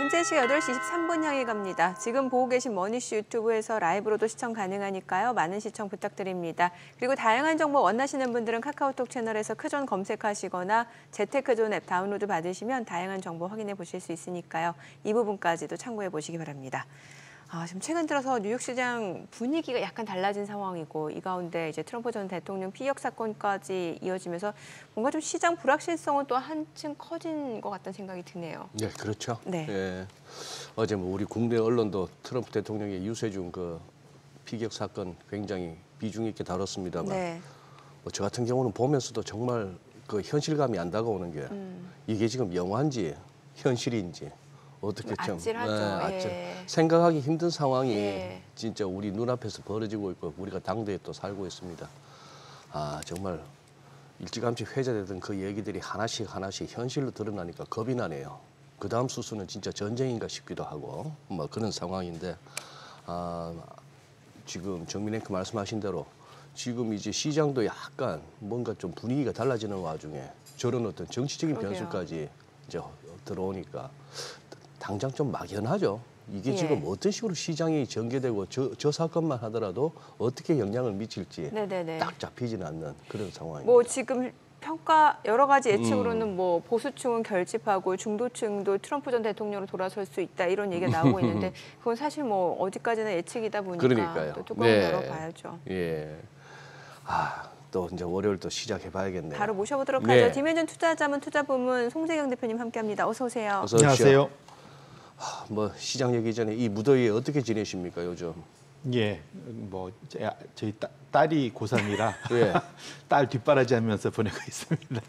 현재 시각 8시 23분 향해 갑니다. 지금 보고 계신 머니슈 유튜브에서 라이브로도 시청 가능하니까요. 많은 시청 부탁드립니다. 그리고 다양한 정보 원하시는 분들은 카카오톡 채널에서 크존 검색하시거나 재테크존 앱 다운로드 받으시면 다양한 정보 확인해 보실 수 있으니까요. 이 부분까지도 참고해 보시기 바랍니다. 지금 최근 들어서 뉴욕 시장 분위기가 약간 달라진 상황이고 이 가운데 이제 트럼프 전 대통령 피격 사건까지 이어지면서 뭔가 좀 시장 불확실성은 또 한층 커진 것 같다는 생각이 드네요. 네, 그렇죠. 네. 예. 어제 뭐 우리 국내 언론도 트럼프 대통령의 유세중 그 피격 사건 굉장히 비중 있게 다뤘습니다만 네. 저 같은 경우는 보면서도 정말 그 현실감이 안 다가오는 게 이게 지금 영화인지 현실인지 어떻게 좀 아찔하죠. 예. 생각하기 힘든 상황이 예. 진짜 우리 눈앞에서 벌어지고 있고 우리가 당대에 또 살고 있습니다. 정말 일찌감치 회자되던 그 얘기들이 하나씩 현실로 드러나니까 겁이 나네요. 그 다음 수순은 진짜 전쟁인가 싶기도 하고 뭐 그런 상황인데 지금 정민앵커 말씀하신 대로 지금 이제 시장도 약간 뭔가 좀 분위기가 달라지는 와중에 저런 어떤 정치적인 그러게요. 변수까지 이제 들어오니까 당장 좀 막연하죠. 이게 예. 지금 어떤 식으로 시장이 전개되고 저 사건만 하더라도 어떻게 영향을 미칠지 네네네. 딱 잡히지는 않는 그런 상황입니다. 뭐 지금 평가 여러 가지 예측으로는 뭐 보수층은 결집하고 중도층도 트럼프 전 대통령으로 돌아설 수 있다 이런 얘기가 나오고 있는데 그건 사실 뭐 어디까지나 예측이다 보니까 그러니까요. 또 뚜껑을 네. 열어봐야죠. 예. 또 이제 월요일 또 시작해봐야겠네요. 바로 모셔보도록 네. 하죠. 디멘전 투자자문 투자부문 송세경 대표님 함께합니다. 어서 오세요. 어서 오십시오. 안녕하세요. 뭐 시장 얘기 전에 이 무더위에 어떻게 지내십니까 요즘? 예, 뭐 저희 딸이 고3이라 예. 딸 뒷바라지하면서 보내고 있습니다.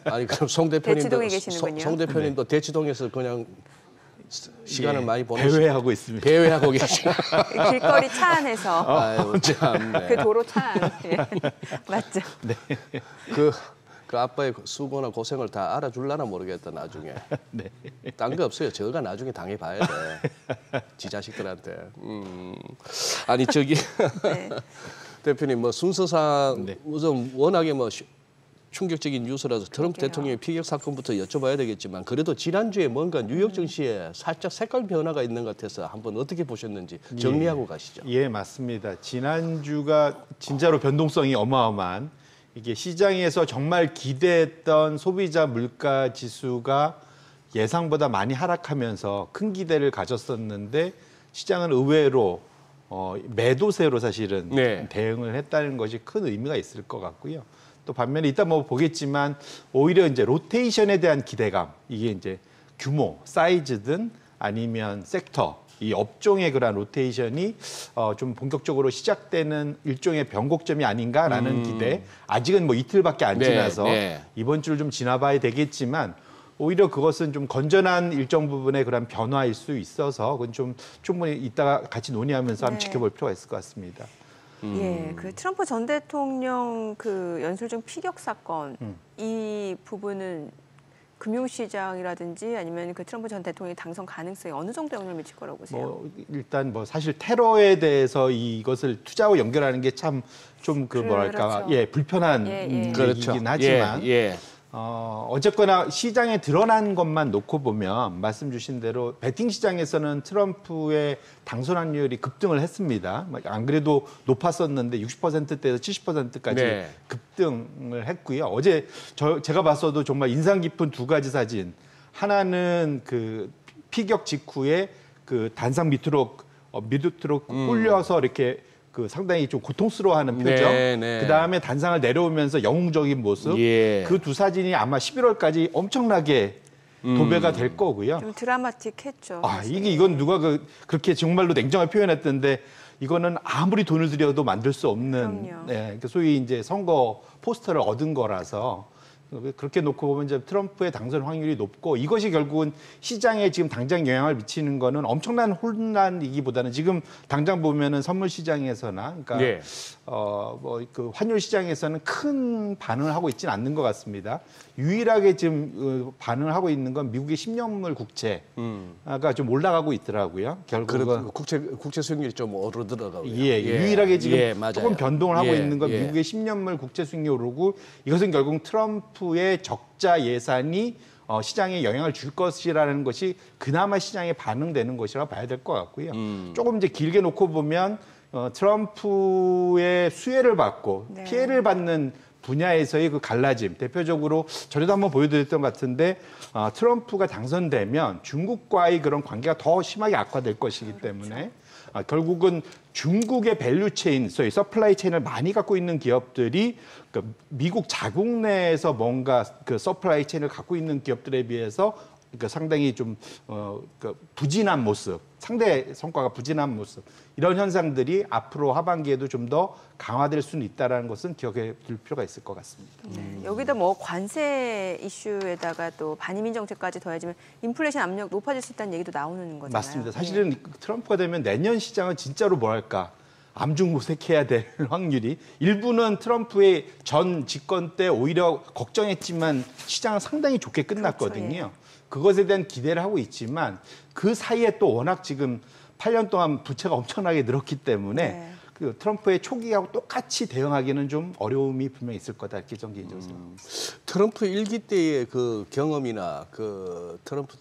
아니 그럼 송 대표님도 대치동에 계시는군요. 송 대표님도 대치동에서 그냥 시간을 많이 보내시고 배회하고 있습니다. 배회하고 계시나? 길거리 차 안에서 아유 참. 네. 그 도로 차 안. 예. 맞죠. 네. 그 아빠의 수고나 고생을 다 알아줄라나 모르겠다 나중에. 네. 딴 거 없어요. 저가 나중에 당해봐야 돼. 지 자식들한테. 아니 저기 네. 대표님 뭐 순서상 네. 우선 워낙에 뭐 충격적인 뉴스라서 트럼프 그러게요. 대통령의 피격 사건부터 여쭤봐야 되겠지만 그래도 지난주에 뭔가 뉴욕 증시에 살짝 색깔 변화가 있는 것 같아서 한번 어떻게 보셨는지 정리하고 가시죠. 예, 맞습니다. 지난주가 진짜로 변동성이 어마어마한 이게 시장에서 정말 기대했던 소비자 물가 지수가 예상보다 많이 하락하면서 큰 기대를 가졌었는데 시장은 의외로 매도세로 사실은 네. 대응을 했다는 것이 큰 의미가 있을 것 같고요. 또 반면에 이따 뭐 보겠지만 오히려 이제 로테이션에 대한 기대감 이게 이제 규모, 사이즈든 아니면 섹터 이 업종의 그러한 로테이션이 좀 본격적으로 시작되는 일종의 변곡점이 아닌가라는 기대. 아직은 뭐 이틀밖에 안 네, 지나서 네. 이번 주를 좀 지나봐야 되겠지만 오히려 그것은 좀 건전한 일정 부분의 그런 변화일 수 있어서 그건 좀 충분히 이따가 같이 논의하면서 한번 네. 지켜볼 필요가 있을 것 같습니다. 예, 그 트럼프 전 대통령 그 연설중 피격 사건 이 부분은 금융시장이라든지 아니면 그 트럼프 전 대통령의 당선 가능성이 어느 정도 영향을 미칠 거라고 보세요? 뭐 일단 뭐 사실 테러에 대해서 이것을 투자와 연결하는 게 참 좀 그 뭐랄까 그렇죠. 예 불편한 예, 예. 얘기긴 그렇죠. 하지만 예. 어쨌거나 시장에 드러난 것만 놓고 보면 말씀 주신 대로 베팅 시장에서는 트럼프의 당선 확률이 급등을 했습니다. 안 그래도 높았었는데 60%대에서 70%까지 네. 급등을 했고요. 어제 제가 봤어도 정말 인상 깊은 두 가지 사진. 하나는 그 피격 직후에 그 단상 밑으로 꿀려서 이렇게 그 상당히 좀 고통스러워하는 표정. 네, 네. 그 다음에 단상을 내려오면서 영웅적인 모습. 예. 그 두 사진이 아마 11월까지 엄청나게 도배가 될 거고요. 좀 드라마틱했죠. 사실. 이건 누가 그렇게 정말로 냉정하게 표현했던데 이거는 아무리 돈을 들여도 만들 수 없는 그럼요. 그 소위 이제 선거 포스터를 얻은 거라서 그렇게 놓고 보면 이제 트럼프의 당선 확률이 높고 이것이 결국은 시장에 지금 당장 영향을 미치는 거는 엄청난 혼란이기보다는 지금 당장 보면은 선물 시장에서나 그러니까 네. 뭐 그 환율 시장에서는 큰 반응을 하고 있지는 않는 것 같습니다. 유일하게 지금 반응을 하고 있는 건 미국의 10년물 국채가 좀 올라가고 있더라고요. 결국은 국채 수익률이 좀 오르더라고요. 유일하게 지금 맞아요. 조금 변동을 하고 있는 건 예. 미국의 10년물 국채 수익률이 오르고 이것은 결국 트럼프의 적자 예산이 시장에 영향을 줄 것이라는 것이 그나마 시장에 반응되는 것이라고 봐야 될 것 같고요. 조금 이제 길게 놓고 보면 트럼프의 수혜를 받고 네. 피해를 받는 분야에서의 그 갈라짐, 대표적으로 전에도 한번 보여드렸던 것 같은데 트럼프가 당선되면 중국과의 그런 관계가 더 심하게 악화될 것이기 때문에 결국은 중국의 밸류체인, 소위 서플라이 체인을 많이 갖고 있는 기업들이 그 미국 자국 내에서 뭔가 그 서플라이 체인을 갖고 있는 기업들에 비해서 그 상당히 좀 그 부진한 모습, 상대 성과가 부진한 모습, 이런 현상들이 앞으로 하반기에도 좀 더 강화될 수는 있다는 것은 기억해 둘 필요가 있을 것 같습니다. 네, 여기다 뭐 관세 이슈에다가 또 반이민 정책까지 더해지면 인플레이션 압력 높아질 수 있다는 얘기도 나오는 거잖아요. 맞습니다. 사실은 트럼프가 되면 내년 시장은 진짜로 뭐랄까 암중무색해야 될 확률이, 일부는 트럼프의 전 집권 때 오히려 걱정했지만 시장은 상당히 좋게 끝났거든요. 그렇죠, 예. 그것에 대한 기대를 하고 있지만 그 사이에 또 워낙 지금 8년 동안 부채가 엄청나게 늘었기 때문에 네. 그 트럼프의 초기하고 똑같이 대응하기는 좀 어려움이 분명히 있을 거다, 이렇게 저는 개인적으로 생각합니다. 트럼프 일기 때의 그 경험이나 그 트럼프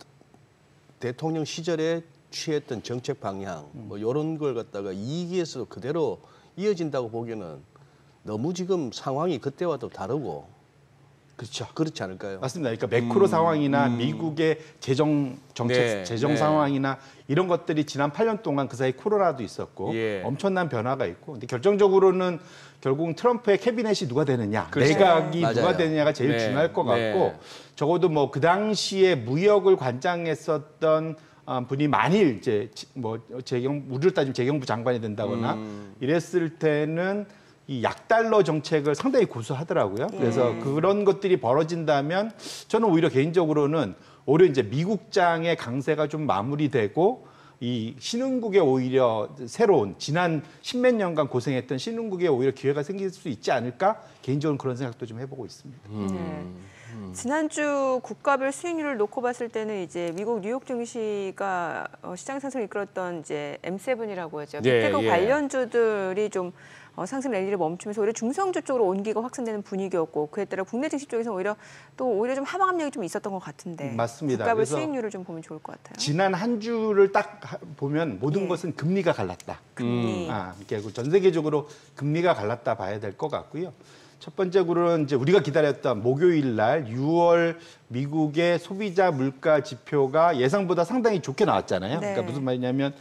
대통령 시절에 취했던 정책 방향 뭐 이런 걸 갖다가 2기에서 그대로 이어진다고 보기에는 너무 지금 상황이 그때와도 다르고 그렇죠. 그렇지 않을까요? 맞습니다. 그러니까 매크로 상황이나 미국의 재정 정책, 네, 재정 네. 상황이나 이런 것들이 지난 8년 동안 그 사이 코로나도 있었고 예. 엄청난 변화가 있고, 근데 결정적으로는 결국은 트럼프의 캐비넷이 누가 되느냐, 그렇죠. 내각이 맞아요. 누가 되느냐가 제일 네, 중요할 것 같고, 네. 적어도 뭐 그 당시에 무역을 관장했었던 분이 만일 이제 뭐 우리를 따지면 재경부 장관이 된다거나 이랬을 때는 이 약달러 정책을 상당히 고수하더라고요. 그래서 그런 것들이 벌어진다면 저는 오히려 개인적으로는 오히려 이제 미국장의 강세가 좀 마무리되고 이 신흥국에 오히려 새로운 지난 십몇 년간 고생했던 신흥국에 오히려 기회가 생길 수 있지 않을까, 개인적으로 그런 생각도 좀 해보고 있습니다. 네. 지난주 국가별 수익률을 놓고 봤을 때는 이제 미국 뉴욕 증시가 시장 상승을 이끌었던 이제 M7이라고 하죠. 예, 빅테크 예. 관련주들이 좀 상승 랠리를 멈추면서 오히려 중성주 쪽으로 온기가 확산되는 분위기였고, 그에 따라 국내 증시 쪽에서 오히려 좀 하방 압력이 좀 있었던 것 같은데. 맞습니다. 국가별 그래서 수익률을 좀 보면 좋을 것 같아요. 지난 한 주를 딱 보면 모든 예. 것은 금리가 갈랐다. 금리. 결국 전 세계적으로 금리가 갈랐다 봐야 될 것 같고요. 첫 번째로는 이제 우리가 기다렸던 목요일 날 6월 미국의 소비자 물가 지표가 예상보다 상당히 좋게 나왔잖아요. 네. 그러니까 무슨 말이냐면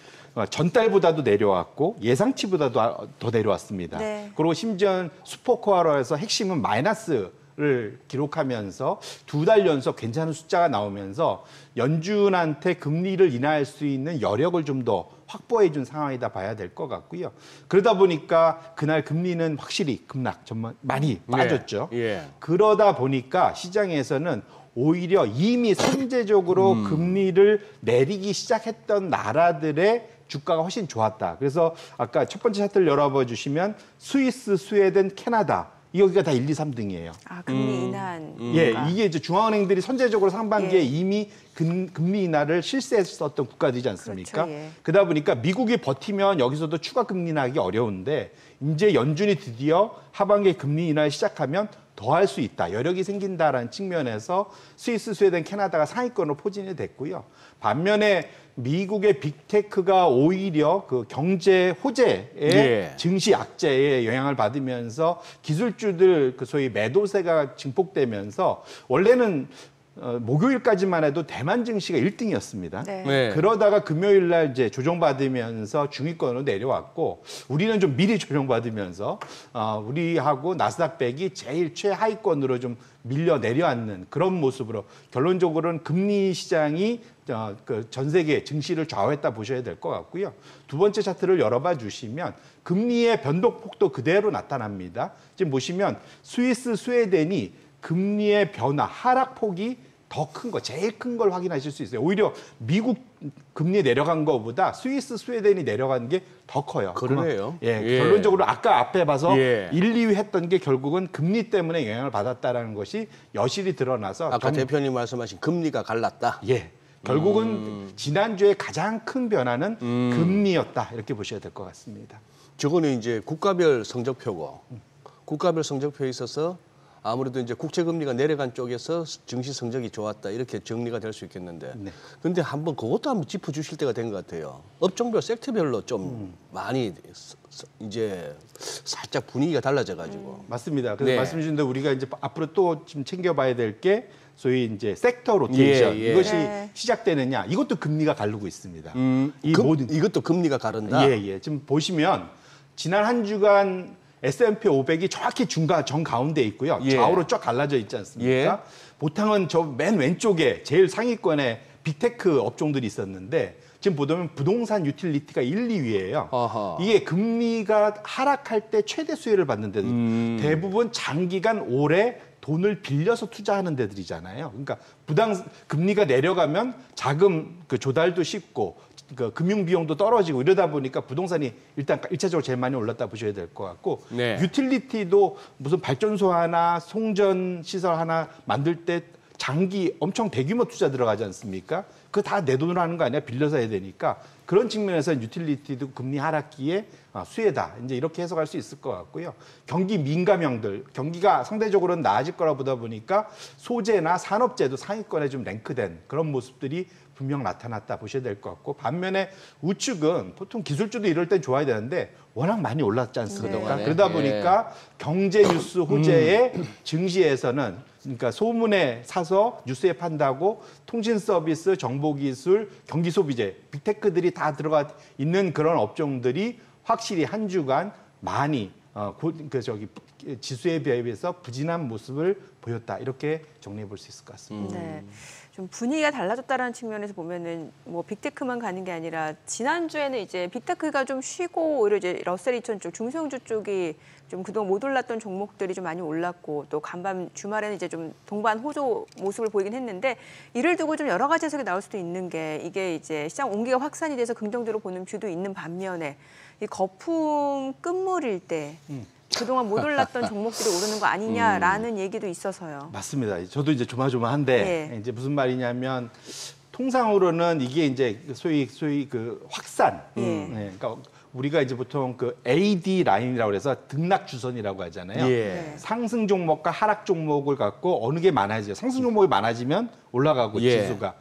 전달보다도 내려왔고 예상치보다도 더 내려왔습니다. 네. 그리고 심지어 슈퍼코어로 해서 핵심은 마이너스를 기록하면서 두 달 연속 괜찮은 숫자가 나오면서 연준한테 금리를 인하할 수 있는 여력을 좀 더 확보해 준 상황이다 봐야 될 것 같고요. 그러다 보니까 그날 금리는 확실히 급락, 정말 많이 빠졌죠. 예. 그러다 보니까 시장에서는 오히려 이미 선제적으로 금리를 내리기 시작했던 나라들의 주가가 훨씬 좋았다. 그래서 아까 첫 번째 차트를 열어봐 주시면 스위스, 스웨덴, 캐나다, 여기가 다 1, 2, 3등이에요. 아, 금리 인하는. 예, 이게 이제 중앙은행들이 선제적으로 상반기에 예. 이미 금리 인하를 실시했었던 국가들이지 않습니까? 그렇죠, 예. 그러다 보니까 미국이 버티면 여기서도 추가 금리 인하하기 어려운데 이제 연준이 드디어 하반기에 금리 인하를 시작하면 더 할 수 있다, 여력이 생긴다라는 측면에서 스위스, 스웨덴, 캐나다가 상위권으로 포진이 됐고요. 반면에 미국의 빅테크가 오히려 그 경제 호재의 예. 증시 약재에 영향을 받으면서 기술주들 그 소위 매도세가 증폭되면서 원래는 목요일까지만 해도 대만 증시가 1등이었습니다. 네. 네. 그러다가 금요일 날 이제 조정받으면서 중위권으로 내려왔고, 우리는 좀 미리 조정받으면서 우리하고 나스닥백이 제일 최하위권으로 좀 밀려 내려앉는 그런 모습으로 결론적으로는 금리 시장이 그 전 세계 증시를 좌우했다 보셔야 될 것 같고요. 두 번째 차트를 열어봐 주시면 금리의 변동폭도 그대로 나타납니다. 지금 보시면 스위스, 스웨덴이 금리의 변화, 하락폭이 더 큰 거, 제일 큰 걸 확인하실 수 있어요. 오히려 미국 금리 내려간 것보다 스위스, 스웨덴이 내려간 게 더 커요. 그러네요. 예, 결론적으로 아까 앞에 봐서 예. 1, 2위 했던 게 결국은 금리 때문에 영향을 받았다라는 것이 여실히 드러나서 아까 대표님 말씀하신 금리가 갈랐다. 예, 결국은 지난주에 가장 큰 변화는 금리였다, 이렇게 보셔야 될 것 같습니다. 저거는 이제 국가별 성적표고 국가별 성적표에 있어서 아무래도 이제 국채 금리가 내려간 쪽에서 증시 성적이 좋았다 이렇게 정리가 될 수 있겠는데. 네. 근데 한번 그것도 한번 짚어주실 때가 된 것 같아요. 업종별 섹터별로 좀 많이 이제 살짝 분위기가 달라져가지고. 맞습니다. 그래서 네. 말씀 주신 대로 우리가 이제 앞으로 또 지금 챙겨봐야 될 게 소위 이제 섹터 로테이션 예. 이것이 네. 시작되느냐 이것도 금리가 가르고 있습니다. 이것도 금리가 가른다. 예. 지금 보시면 지난 한 주간 S&P 500이 정확히 정 가운데 있고요. 예. 좌우로 쫙 갈라져 있지 않습니까? 예. 보통은 저 맨 왼쪽에 제일 상위권에 빅테크 업종들이 있었는데 지금 보면 부동산 유틸리티가 1, 2위예요. 아하. 이게 금리가 하락할 때 최대 수혜를 받는 데들 대부분 장기간 오래 돈을 빌려서 투자하는 데들이잖아요. 그러니까 금리가 내려가면 자금 그 조달도 쉽고 그 금융 비용도 떨어지고 이러다 보니까 부동산이 일단 1차적으로 제일 많이 올랐다 보셔야 될 것 같고 네. 유틸리티도 무슨 발전소 하나 송전 시설 하나 만들 때 장기 엄청 대규모 투자 들어가지 않습니까? 그거 다 내 돈으로 하는 거 아니야? 빌려서 해야 되니까 그런 측면에서 유틸리티도 금리 하락기에 수혜다. 이제 이렇게 해석할 수 있을 것 같고요. 경기 민감형들, 경기가 상대적으로는 나아질 거라 보다 보니까 소재나 산업재도 상위권에 좀 랭크된 그런 모습들이 분명 나타났다 보셔야 될 것 같고 반면에 우측은 보통 기술주도 이럴 땐 좋아야 되는데 워낙 많이 올랐지 않습니까? 네. 그러다 예. 보니까 경제 뉴스 호재의 증시에서는 그러니까 소문에 사서 뉴스에 판다고 통신 서비스, 정보기술, 경기소비재, 빅테크들이 다 들어가 있는 그런 업종들이 확실히 한 주간 많이 지수에 비해서 부진한 모습을 보였다. 이렇게 정리해 볼 수 있을 것 같습니다. 네. 좀 분위기가 달라졌다라는 측면에서 보면은 뭐 빅테크만 가는 게 아니라 지난주에는 이제 빅테크가 좀 쉬고 오히려 이제 러셀 2000 쪽, 중소형주 쪽이 좀 그동안 못 올랐던 종목들이 좀 많이 올랐고 또 간밤 주말에는 이제 좀 동반 호조 모습을 보이긴 했는데 이를 두고 좀 여러 가지 해석이 나올 수도 있는 게 이게 이제 시장 온기가 확산이 돼서 긍정적으로 보는 뷰도 있는 반면에 이 거품 끝물일 때 그동안 못 올랐던 종목들이 오르는 거 아니냐라는 얘기도 있어요. 맞습니다. 저도 이제 조마조마한데 예. 이제 무슨 말이냐면 통상으로는 이게 이제 소위 그 확산. 네, 그러니까 우리가 이제 보통 그 AD 라인이라고 해서 등락 주선이라고 하잖아요. 예. 상승 종목과 하락 종목을 갖고 어느 게 많아지죠. 상승 종목이 많아지면 올라가고 예. 지수가.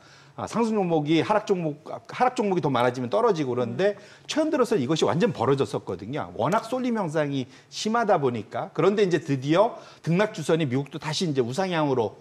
상승 종목이 하락 종목이 더 많아지면 떨어지고 그런데 최근 들어서 이것이 완전 벌어졌었거든요. 워낙 쏠림 현상이 심하다 보니까 그런데 이제 드디어 등락 주선이 미국도 다시 이제 우상향으로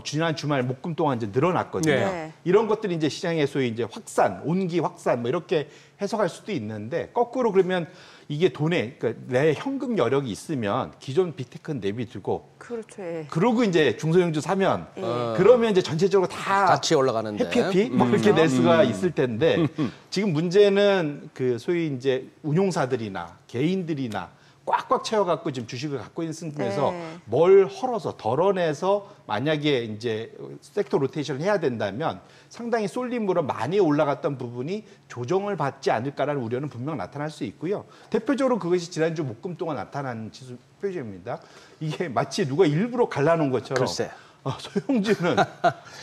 지난 주말 목금 동안 이제 늘어났거든요. 네. 이런 것들이 이제 시장에 소위 이제 확산, 온기 확산 뭐 이렇게 해석할 수도 있는데 거꾸로 그러면 이게 돈에 그러니까 내 현금 여력이 있으면 기존 빅테크는 내비두고 그렇죠. 예. 그러고 이제 중소형주 사면 예. 그러면 이제 전체적으로 다 같이 올라가는데. 해피 뭐 이렇게 낼 수가 있을 텐데 지금 문제는 그 소위 이제 운용사들이나 개인들이나 꽉꽉 채워갖고 지금 주식을 갖고 있는 상태에서 네. 뭘 헐어서 덜어내서 만약에 이제 섹터 로테이션을 해야 된다면 상당히 쏠림으로 많이 올라갔던 부분이 조정을 받지 않을까라는 우려는 분명 나타날 수 있고요. 대표적으로 그것이 지난주 목금 동안 나타난 지수 표시입니다. 이게 마치 누가 일부러 갈라놓은 것처럼 글쎄. 소형주는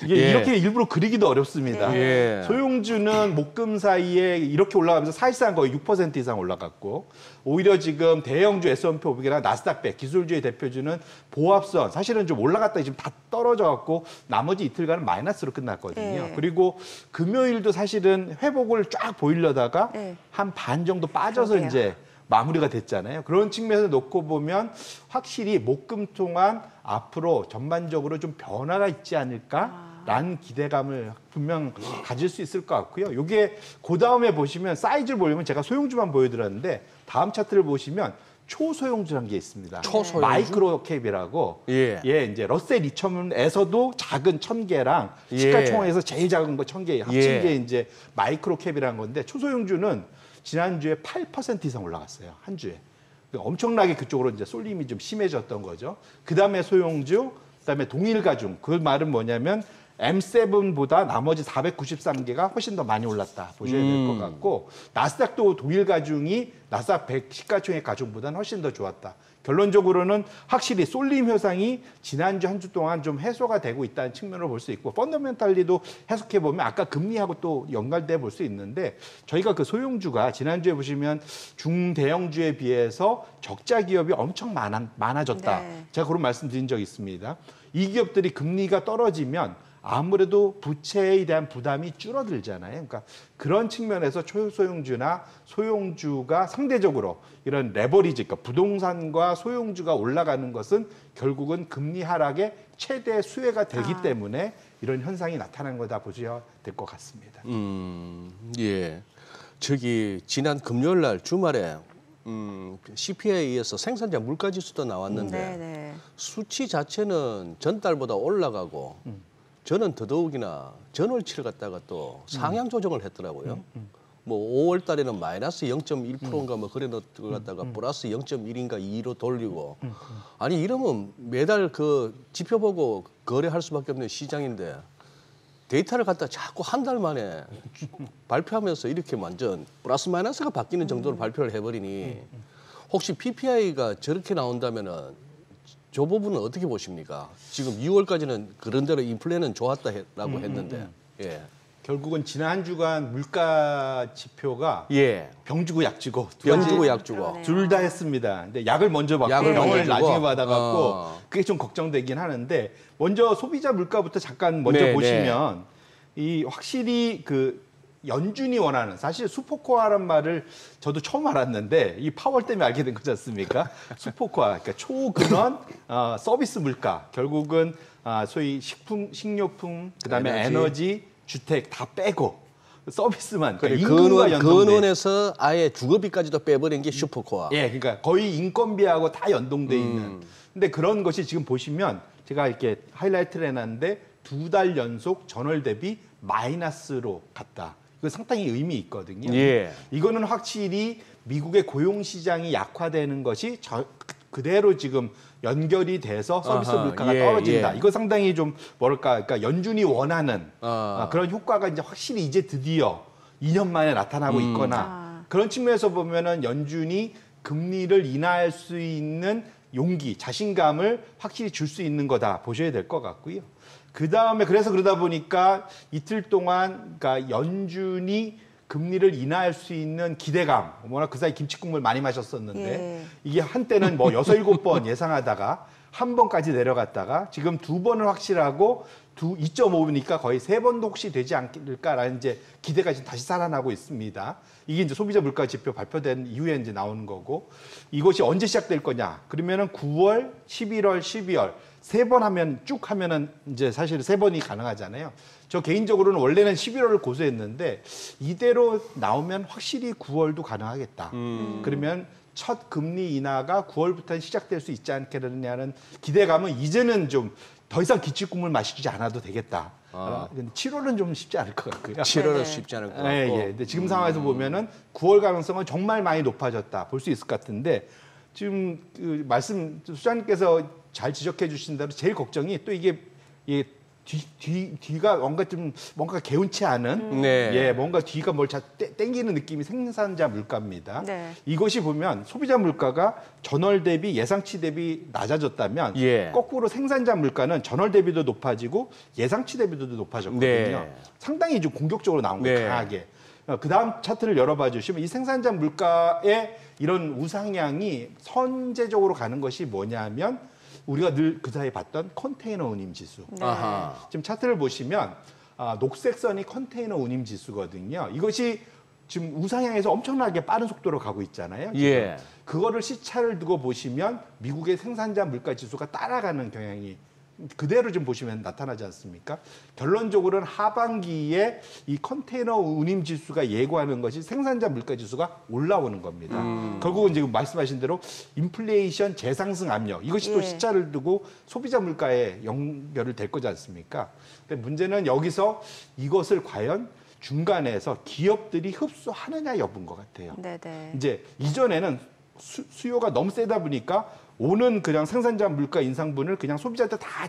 이게 예. 이렇게 일부러 그리기도 어렵습니다. 예. 소형주는 목금 사이에 이렇게 올라가면서 사실상 거의 6% 이상 올라갔고 오히려 지금 대형주 S&P 500이나 나스닥 100 기술주의 대표주는 보합선 사실은 좀 올라갔다 지금 다 떨어져 갖고 나머지 이틀간은 마이너스로 끝났거든요. 예. 그리고 금요일도 사실은 회복을 쫙 보이려다가 예. 한 반 정도 빠져서 그러게요. 이제 마무리가 됐잖아요. 그런 측면에서 놓고 보면 확실히 목금 동안 앞으로 전반적으로 좀 변화가 있지 않을까라는 기대감을 분명 가질 수 있을 것 같고요. 이게 그 다음에 보시면 사이즈를 보려면 제가 소형주만 보여드렸는데 다음 차트를 보시면 초소형주라는 게 있습니다. 초소형주? 마이크로 캡이라고 예. 이제 러셀 2000에서도 작은 1000개랑 시가총액에서 제일 작은 거 1000개 합친 예. 게 이제 마이크로 캡이라는 건데 초소형주는 지난주에 8% 이상 올라갔어요. 한 주에. 그러니까 엄청나게 그쪽으로 이제 쏠림이 좀 심해졌던 거죠. 그다음에 소형주, 그다음에 동일가중. 그 말은 뭐냐면 M7보다 나머지 493개가 훨씬 더 많이 올랐다 보셔야 될 것 같고 나스닥도 동일 가중이 나스닥 100 시가총액 가중보다는 훨씬 더 좋았다. 결론적으로는 확실히 쏠림 현상이 지난주 한 주 동안 좀 해소가 되고 있다는 측면으로 볼 수 있고 펀더멘탈리도 해석해 보면 아까 금리하고 또 연관돼 볼 수 있는데 저희가 그 소형주가 지난주에 보시면 중대형주에 비해서 적자 기업이 엄청 많아졌다. 네. 제가 그런 말씀 드린 적이 있습니다. 이 기업들이 금리가 떨어지면 아무래도 부채에 대한 부담이 줄어들잖아요. 그러니까 그런 측면에서 초소형주나 소형주가 상대적으로 이런 레버리지, 그러니까 부동산과 소형주가 올라가는 것은 결국은 금리 하락의 최대 수혜가 되기 때문에 이런 현상이 나타나는 거다 보셔야 될 것 같습니다. 예. 저기 지난 금요일 날 주말에 CPI에 의해서 생산자 물가지수도 나왔는데 네네. 수치 자체는 전달보다 올라가고 저는 더더욱이나 전월치를 갖다가 또 상향 조정을 했더라고요. 뭐 5월 달에는 마이너스 0.1%인가 뭐 그래 놓고 갖다가 플러스 0.1인가 2로 돌리고 아니 이러면 매달 그 지표 보고 거래할 수밖에 없는 시장인데 데이터를 갖다 자꾸 한 달 만에 발표하면서 이렇게 완전 플러스 마이너스가 바뀌는 정도로 발표를 해버리니 혹시 PPI가 저렇게 나온다면은 저 부분은 어떻게 보십니까? 지금 6월까지는 그런 대로 인플레는 좋았다라고 했는데, 예, 결국은 지난 한 주간 물가 지표가 예, 병주고 약주고 병주고 약주고 둘 다 했습니다. 근데 약을 먼저 받고 약을 병을 먼저 나중에 주고. 받아갖고 그게 좀 걱정되긴 하는데 먼저 소비자 물가부터 잠깐 먼저 네, 보시면 이 확실히 그 연준이 원하는 사실 슈퍼코어라는 말을 저도 처음 알았는데 이 파월 때문에 알게 된 거지 않습니까? 슈퍼코어, 그러니까 초근원 서비스 물가 결국은 소위 식품, 식료품, 그다음에 에너지, 주택 다 빼고 서비스만 그러니까 인건과 연동돼. 근원에서 아예 주거비까지도 빼버린 게 슈퍼코어. 예, 그러니까 거의 인건비하고 다 연동돼 있는. 근데 그런 것이 지금 보시면 제가 이렇게 하이라이트를 해놨는데 2달 연속 전월 대비 마이너스로 갔다. 이거 상당히 의미 있거든요. 예. 이거는 확실히 미국의 고용 시장이 약화되는 것이 그대로 지금 연결이 돼서 서비스 아하, 물가가 예, 떨어진다. 예. 이거 상당히 좀 뭐랄까, 그러니까 연준이 원하는 아. 그런 효과가 이제 확실히 이제 드디어 2년 만에 나타나고 있거나 그런 측면에서 보면은 연준이 금리를 인하할 수 있는 용기, 자신감을 확실히 줄 수 있는 거다 보셔야 될 것 같고요. 그 다음에 그래서 그러다 보니까 이틀 동안 그러니까 연준이 금리를 인하할 수 있는 기대감, 워낙 그 사이 김치국물 많이 마셨었는데 예. 이게 한때는 뭐 6, 7번 예상하다가 한 번까지 내려갔다가 지금 2번을 확실하고 2.5니까 거의 3번도 혹시 되지 않을까라는 이제 기대가 지금 다시 살아나고 있습니다. 이게 이제 소비자 물가 지표 발표된 이후에 이제 나오는 거고 이것이 언제 시작될 거냐? 그러면은 9월, 11월, 12월 3번 하면 쭉 하면은 이제 사실 3번이 가능하잖아요. 저 개인적으로는 원래는 11월을 고수했는데 이대로 나오면 확실히 9월도 가능하겠다. 그러면 첫 금리 인하가 9월부터 시작될 수 있지 않겠느냐는 기대감은 이제는 좀 더 이상 기침국물 마시지 않아도 되겠다. 근데 7월은 좀 쉽지 않을 것 같고요. 7월은 쉽지 않을 것 같고. 예, 예. 근데 지금 상황에서 보면은 9월 가능성은 정말 많이 높아졌다 볼 수 있을 것 같은데 지금 그 말씀 수장님께서 잘 지적해 주신 대로 제일 걱정이 또 이게 뒤가 뭔가 개운치 않은 네. 예, 뭔가 뒤가 뭘 땡기는 느낌이 생산자 물가입니다. 네. 이것이 보면 소비자 물가가 전월 대비 예상치 대비 낮아졌다면 예. 거꾸로 생산자 물가는 전월 대비도 높아지고 예상치 대비도 높아졌거든요. 네. 상당히 좀 공격적으로 나온 거예요, 네. 강하게. 그 다음 차트를 열어봐 주시면 이 생산자 물가의 이런 우상향이 선제적으로 가는 것이 뭐냐면 우리가 늘 그 사이에 봤던 컨테이너 운임 지수. 네. 아하. 지금 차트를 보시면 녹색 선이 컨테이너 운임 지수거든요. 이것이 지금 우상향에서 엄청나게 빠른 속도로 가고 있잖아요. 지금. 예. 그거를 시차를 두고 보시면 미국의 생산자 물가 지수가 따라가는 경향이 그대로 좀 보시면 나타나지 않습니까? 결론적으로는 하반기에 이 컨테이너 운임 지수가 예고하는 것이 생산자 물가 지수가 올라오는 겁니다. 결국은 지금 말씀하신 대로 인플레이션 재상승 압력 이것이 또 예. 시차를 두고 소비자 물가에 연결을 될 거지 않습니까? 근데 문제는 여기서 이것을 과연 중간에서 기업들이 흡수하느냐 여부인 것 같아요. 네네. 이제 이전에는 수요가 너무 세다 보니까 오는 그냥 생산자 물가 인상분을 그냥 소비자한테 다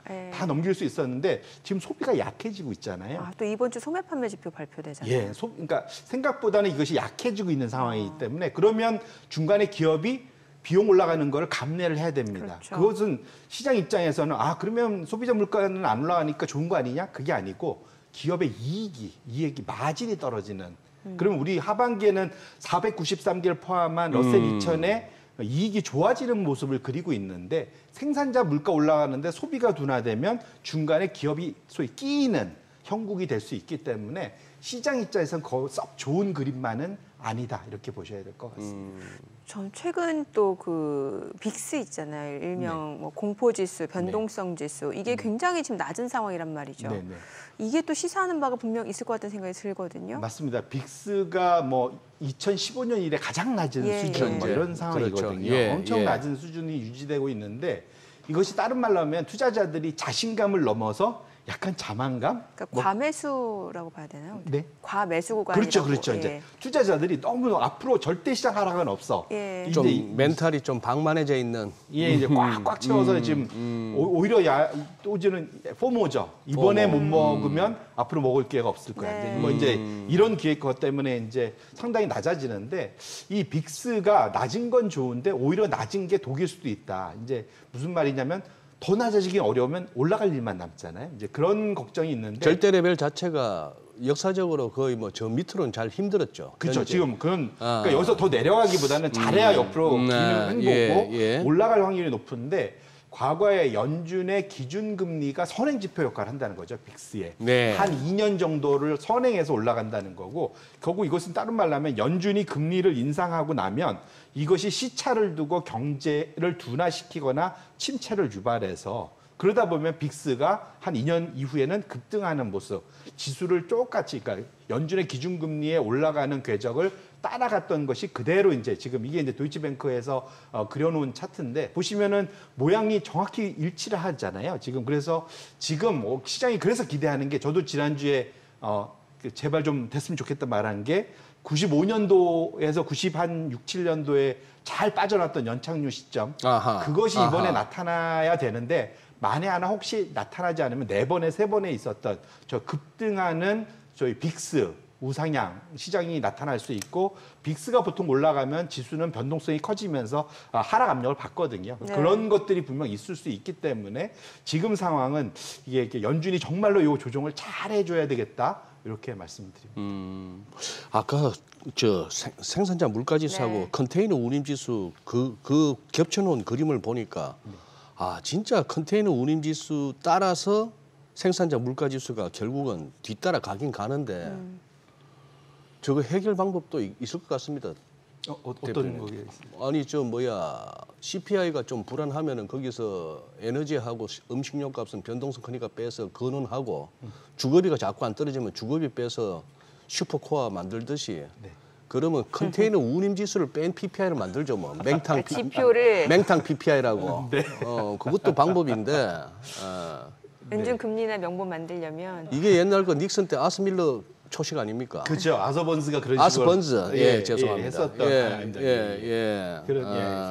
예. 다 넘길 수 있었는데 지금 소비가 약해지고 있잖아요. 아, 또 이번 주 소매 판매 지표 발표되잖아요. 예, 그러니까 생각보다는 이것이 약해지고 있는 상황이기 때문에 그러면 중간에 기업이 비용 올라가는 걸 감내를 해야 됩니다. 그렇죠. 그것은 시장 입장에서는 그러면 소비자 물가는 안 올라가니까 좋은 거 아니냐? 그게 아니고 기업의 이익이 마진이 떨어지는. 그럼 우리 하반기에는 493개를 포함한 러셀 2000의 이익이 좋아지는 모습을 그리고 있는데 생산자 물가 올라가는데 소비가 둔화되면 중간에 기업이 소위 끼이는 형국이 될 수 있기 때문에 시장 입장에서는 썩 좋은 그림만은 아니다 이렇게 보셔야 될 것 같습니다. 전 최근 또 그 빅스 있잖아요. 일명 뭐 공포지수, 변동성지수 이게 굉장히 지금 낮은 상황이란 말이죠. 네, 네. 이게 또 시사하는 바가 분명 있을 것 같다는 생각이 들거든요. 맞습니다. 빅스가 뭐 2015년 이래 가장 낮은 예, 수준 예. 뭐 이런 상황이거든요. 그렇죠. 예, 엄청 예. 낮은 수준이 유지되고 있는데 이것이 다른 말로 하면 투자자들이 자신감을 넘어서 약간 자만감? 그러니까 과매수라고 봐야 되나요? 네. 과매수 구간이라고. 그렇죠. 예. 이제 투자자들이 너무 앞으로 절대 시장 하락은 없어. 예. 좀 이제 멘탈이 좀 방만해져 있는. 이제 꽉꽉 채워서 지금 오히려 또지는 포모죠. 이번에 포모. 못 먹으면 앞으로 먹을 기회가 없을 거야. 네. 뭐 이제 이런 기회 것 때문에 이제 상당히 낮아지는데 이 빅스가 낮은 건 좋은데 오히려 낮은 게 독일 수도 있다. 이제 무슨 말이냐면 더 낮아지기 어려우면 올라갈 일만 남잖아요. 이제 그런 걱정이 있는데 절대 레벨 자체가 역사적으로 거의 뭐 저 밑으로는 잘 힘들었죠. 그렇죠. 현재. 지금 그러니까 여기서 더 내려가기보다는 잘해야 옆으로 행보고 예. 올라갈 확률이 높은데 과거에 연준의 기준 금리가 선행 지표 역할을 한다는 거죠. 빅스에. 네. 한 2년 정도를 선행해서 올라간다는 거고 결국 이것은 다른 말로 하면 연준이 금리를 인상하고 나면 이것이 시차를 두고 경제를 둔화시키거나 침체를 유발해서 그러다 보면 빅스가 한 2년 이후에는 급등하는 모습, 지수를 똑같이 그러니까 연준의 기준금리에 올라가는 궤적을 따라갔던 것이 그대로 이제 지금 이게 이제 도이치뱅크에서 그려놓은 차트인데 보시면은 모양이 정확히 일치를 하잖아요. 지금 그래서 지금 시장이 그래서 기대하는 게 저도 지난주에 제발 좀 됐으면 좋겠다 말한 게 95년도에서 6, 7년도에 잘 빠져났던 연착륙 시점 그것이 이번에 나타나야 되는데 만에 하나 혹시 나타나지 않으면 4번에 3번에 있었던 저 급등하는 저희 빅스 우상향 시장이 나타날 수 있고 빅스가 보통 올라가면 지수는 변동성이 커지면서 하락 압력을 받거든요. 네. 그런 것들이 분명 있을 수 있기 때문에 지금 상황은 이게 연준이 정말로 이 조정을 잘 해줘야 되겠다 이렇게 말씀드립니다. 아까 저 생산자 물가지수하고 네. 컨테이너 운임지수 그 겹쳐놓은 그림을 보니까 진짜 컨테이너 운임지수 따라서 생산자 물가지수가 결국은 뒤따라 가긴 가는데 저거 해결 방법도 있을 것 같습니다. 어떤 거에 있습니까? 아니 CPI가 좀 불안하면은 거기서 에너지하고 음식료 값은 변동성 크니까 빼서 근원하고 주거비가 자꾸 안 떨어지면 주거비 빼서 슈퍼코어 만들듯이 그러면 컨테이너 운임 지수를 뺀 PPI를 만들죠 뭐 지표를 맹탕 PPI라고 그것도 방법인데 연준 금리나 명분 만들려면 이게 옛날 그 닉슨 때 아스밀러 초식 아닙니까? 그렇죠. 아서번즈가 그런 식으로 아스번즈 죄송합니다. 했었던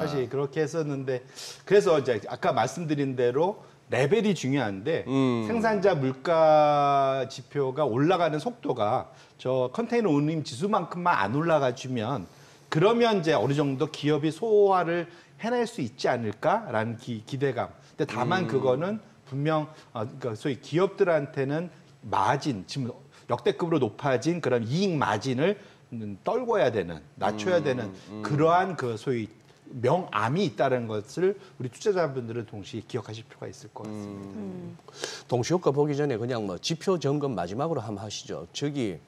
사실 그렇게 했었는데 그래서 이제 아까 말씀드린 대로 레벨이 중요한데 생산자 물가 지표가 올라가는 속도가 저 컨테이너 운임 지수만큼만 안 올라가 주면 그러면 이제 어느 정도 기업이 소화를 해낼 수 있지 않을까라는 기대감. 근데 다만 그거는 분명 그러니까 소위 기업들한테는 마진 지금 역대급으로 높아진 그런 이익 마진을 떨궈야 되는 낮춰야 되는 그러한 그 소위 명암이 있다는 것을 우리 투자자분들은 동시에 기억하실 필요가 있을 것 같습니다. 동시효과 보기 전에 그냥 뭐 지표 점검 마지막으로 한번 하시죠. 저기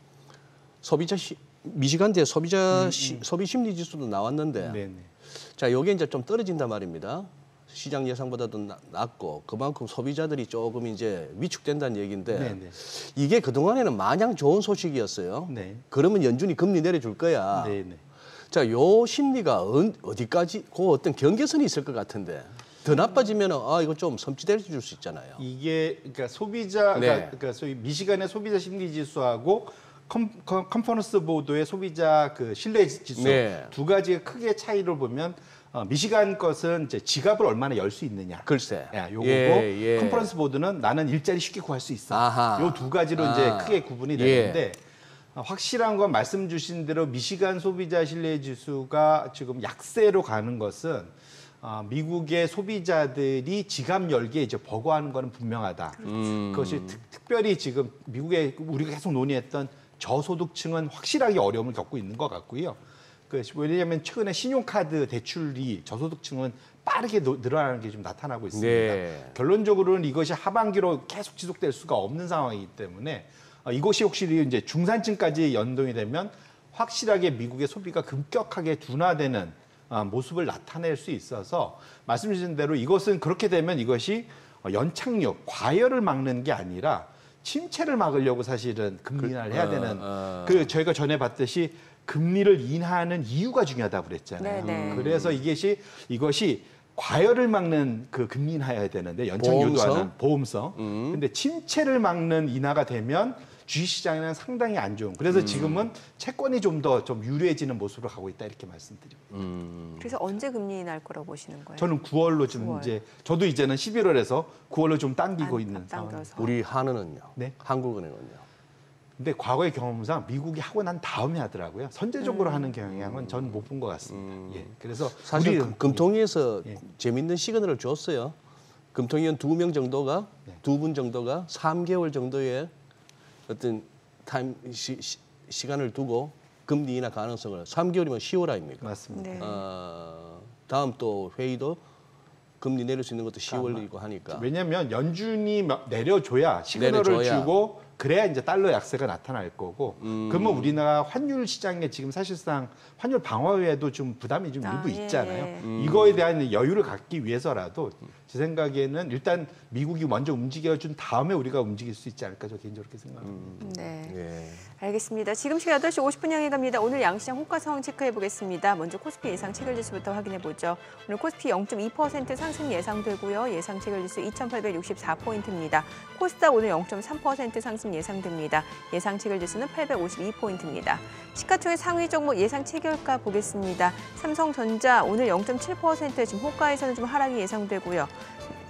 미시간대 소비 심리 지수도 나왔는데 네네. 자, 여기 이제 좀 떨어진단 말입니다. 시장 예상보다도 낮고 그만큼 소비자들이 조금 이제 위축된다는 얘기인데 네네. 이게 그동안에는 마냥 좋은 소식이었어요. 네. 그러면 연준이 금리 내려줄 거야. 네네. 자, 요 심리가 어디까지 그 어떤 경계선이 있을 것 같은데 더 나빠지면 이거 좀 섬찟해 줄 수 있잖아요. 이게 그러니까 소비자 그러니까 소위 미시간의 소비자 심리 지수하고 컨퍼런스 보도의 소비자 그 신뢰 지수 두 가지의 크게 차이를 보면 미시간 것은 이제 지갑을 얼마나 열 수 있느냐. 글쎄. 예, 요거고 예. 컨퍼런스 보드는 나는 일자리 쉽게 구할 수 있어. 아하. 요 두 가지로 이제 크게 구분이 예. 되는데 확실한 건 말씀 주신 대로 미시간 소비자 신뢰 지수가 지금 약세로 가는 것은 미국의 소비자들이 지갑 열기에 이제 버거워하는 것은 분명하다. 그것이 특별히 지금 미국의 우리가 계속 논의했던 저소득층은 확실하게 어려움을 겪고 있는 것 같고요. 왜냐하면 최근에 신용카드 대출이 저소득층은 빠르게 늘어나는 게 좀 나타나고 있습니다. 네. 결론적으로는 이것이 하반기로 계속 지속될 수가 없는 상황이기 때문에 이것이 혹시 이제 중산층까지 연동이 되면 확실하게 미국의 소비가 급격하게 둔화되는 모습을 나타낼 수 있어서 말씀 주신 대로 이것은 그렇게 되면 이것이 연착륙, 과열을 막는 게 아니라 침체를 막으려고 사실은 금리 인하를 해야 되는 그 저희가 전에 봤듯이 금리를 인하하는 이유가 중요하다고 그랬잖아요. 네네. 그래서 이것이 과열을 막는 그 금리 인하여야 되는데 연착륙도 하는 보험성. 근데 침체를 막는 인하가 되면 주식시장에는 상당히 안 좋은. 그래서 지금은 채권이 좀 더 유리해지는 모습으로 가고 있다 이렇게 말씀드립니다. 그래서 언제 금리 인하할 거라고 보시는 거예요? 저는 9월로 지금 9월. 이제 저도 이제는 11월에서 9월로 좀 당기고 있는 상황. 앞당겨서. 우리 한은은요. 네. 한국은행은요. 근데 과거의 경험상 미국이 하고 난 다음에 하더라고요. 선제적으로 하는 경향은 저는 못 본 것 같습니다. 예. 그래서 사실 우리 금통위에서 예. 재밌는 시그널을 줬어요. 금통위원 2명 정도가 네. 2분 정도가 3개월 정도의 어떤 시간을 두고 금리 인하 가능성을 3개월이면 10월 아닙니까? 맞습니다. 네. 다음 또 회의도 금리 내릴 수 있는 것도 10월이고 하니까. 왜냐하면 연준이 내려줘야 시그널을 내려줘야. 주고 그래야 이제 달러 약세가 나타날 거고 그러면 우리나라 환율 시장에 지금 사실상 환율 방어에도 좀 부담이 좀 일부 예. 있잖아요. 이거에 대한 여유를 갖기 위해서라도 제 생각에는 일단 미국이 먼저 움직여준 다음에 우리가 움직일 수 있지 않을까 저 개인적으로 그렇게 생각합니다. 네. 예. 알겠습니다. 지금 시각 8시 50분 향해 갑니다. 오늘 양시장 호가 상황 체크해 보겠습니다. 먼저 코스피 예상 체결지수부터 확인해 보죠. 오늘 코스피 0.2% 상승 예상되고요. 예상 체결지수 2,864포인트입니다. 코스닥 오늘 0.3% 상승 예상됩니다. 예상 체결지수는 852포인트입니다. 시가총액 상위 종목 예상 체결가 보겠습니다. 삼성전자 오늘 0.7% 지금 호가에서는 좀 하락이 예상되고요.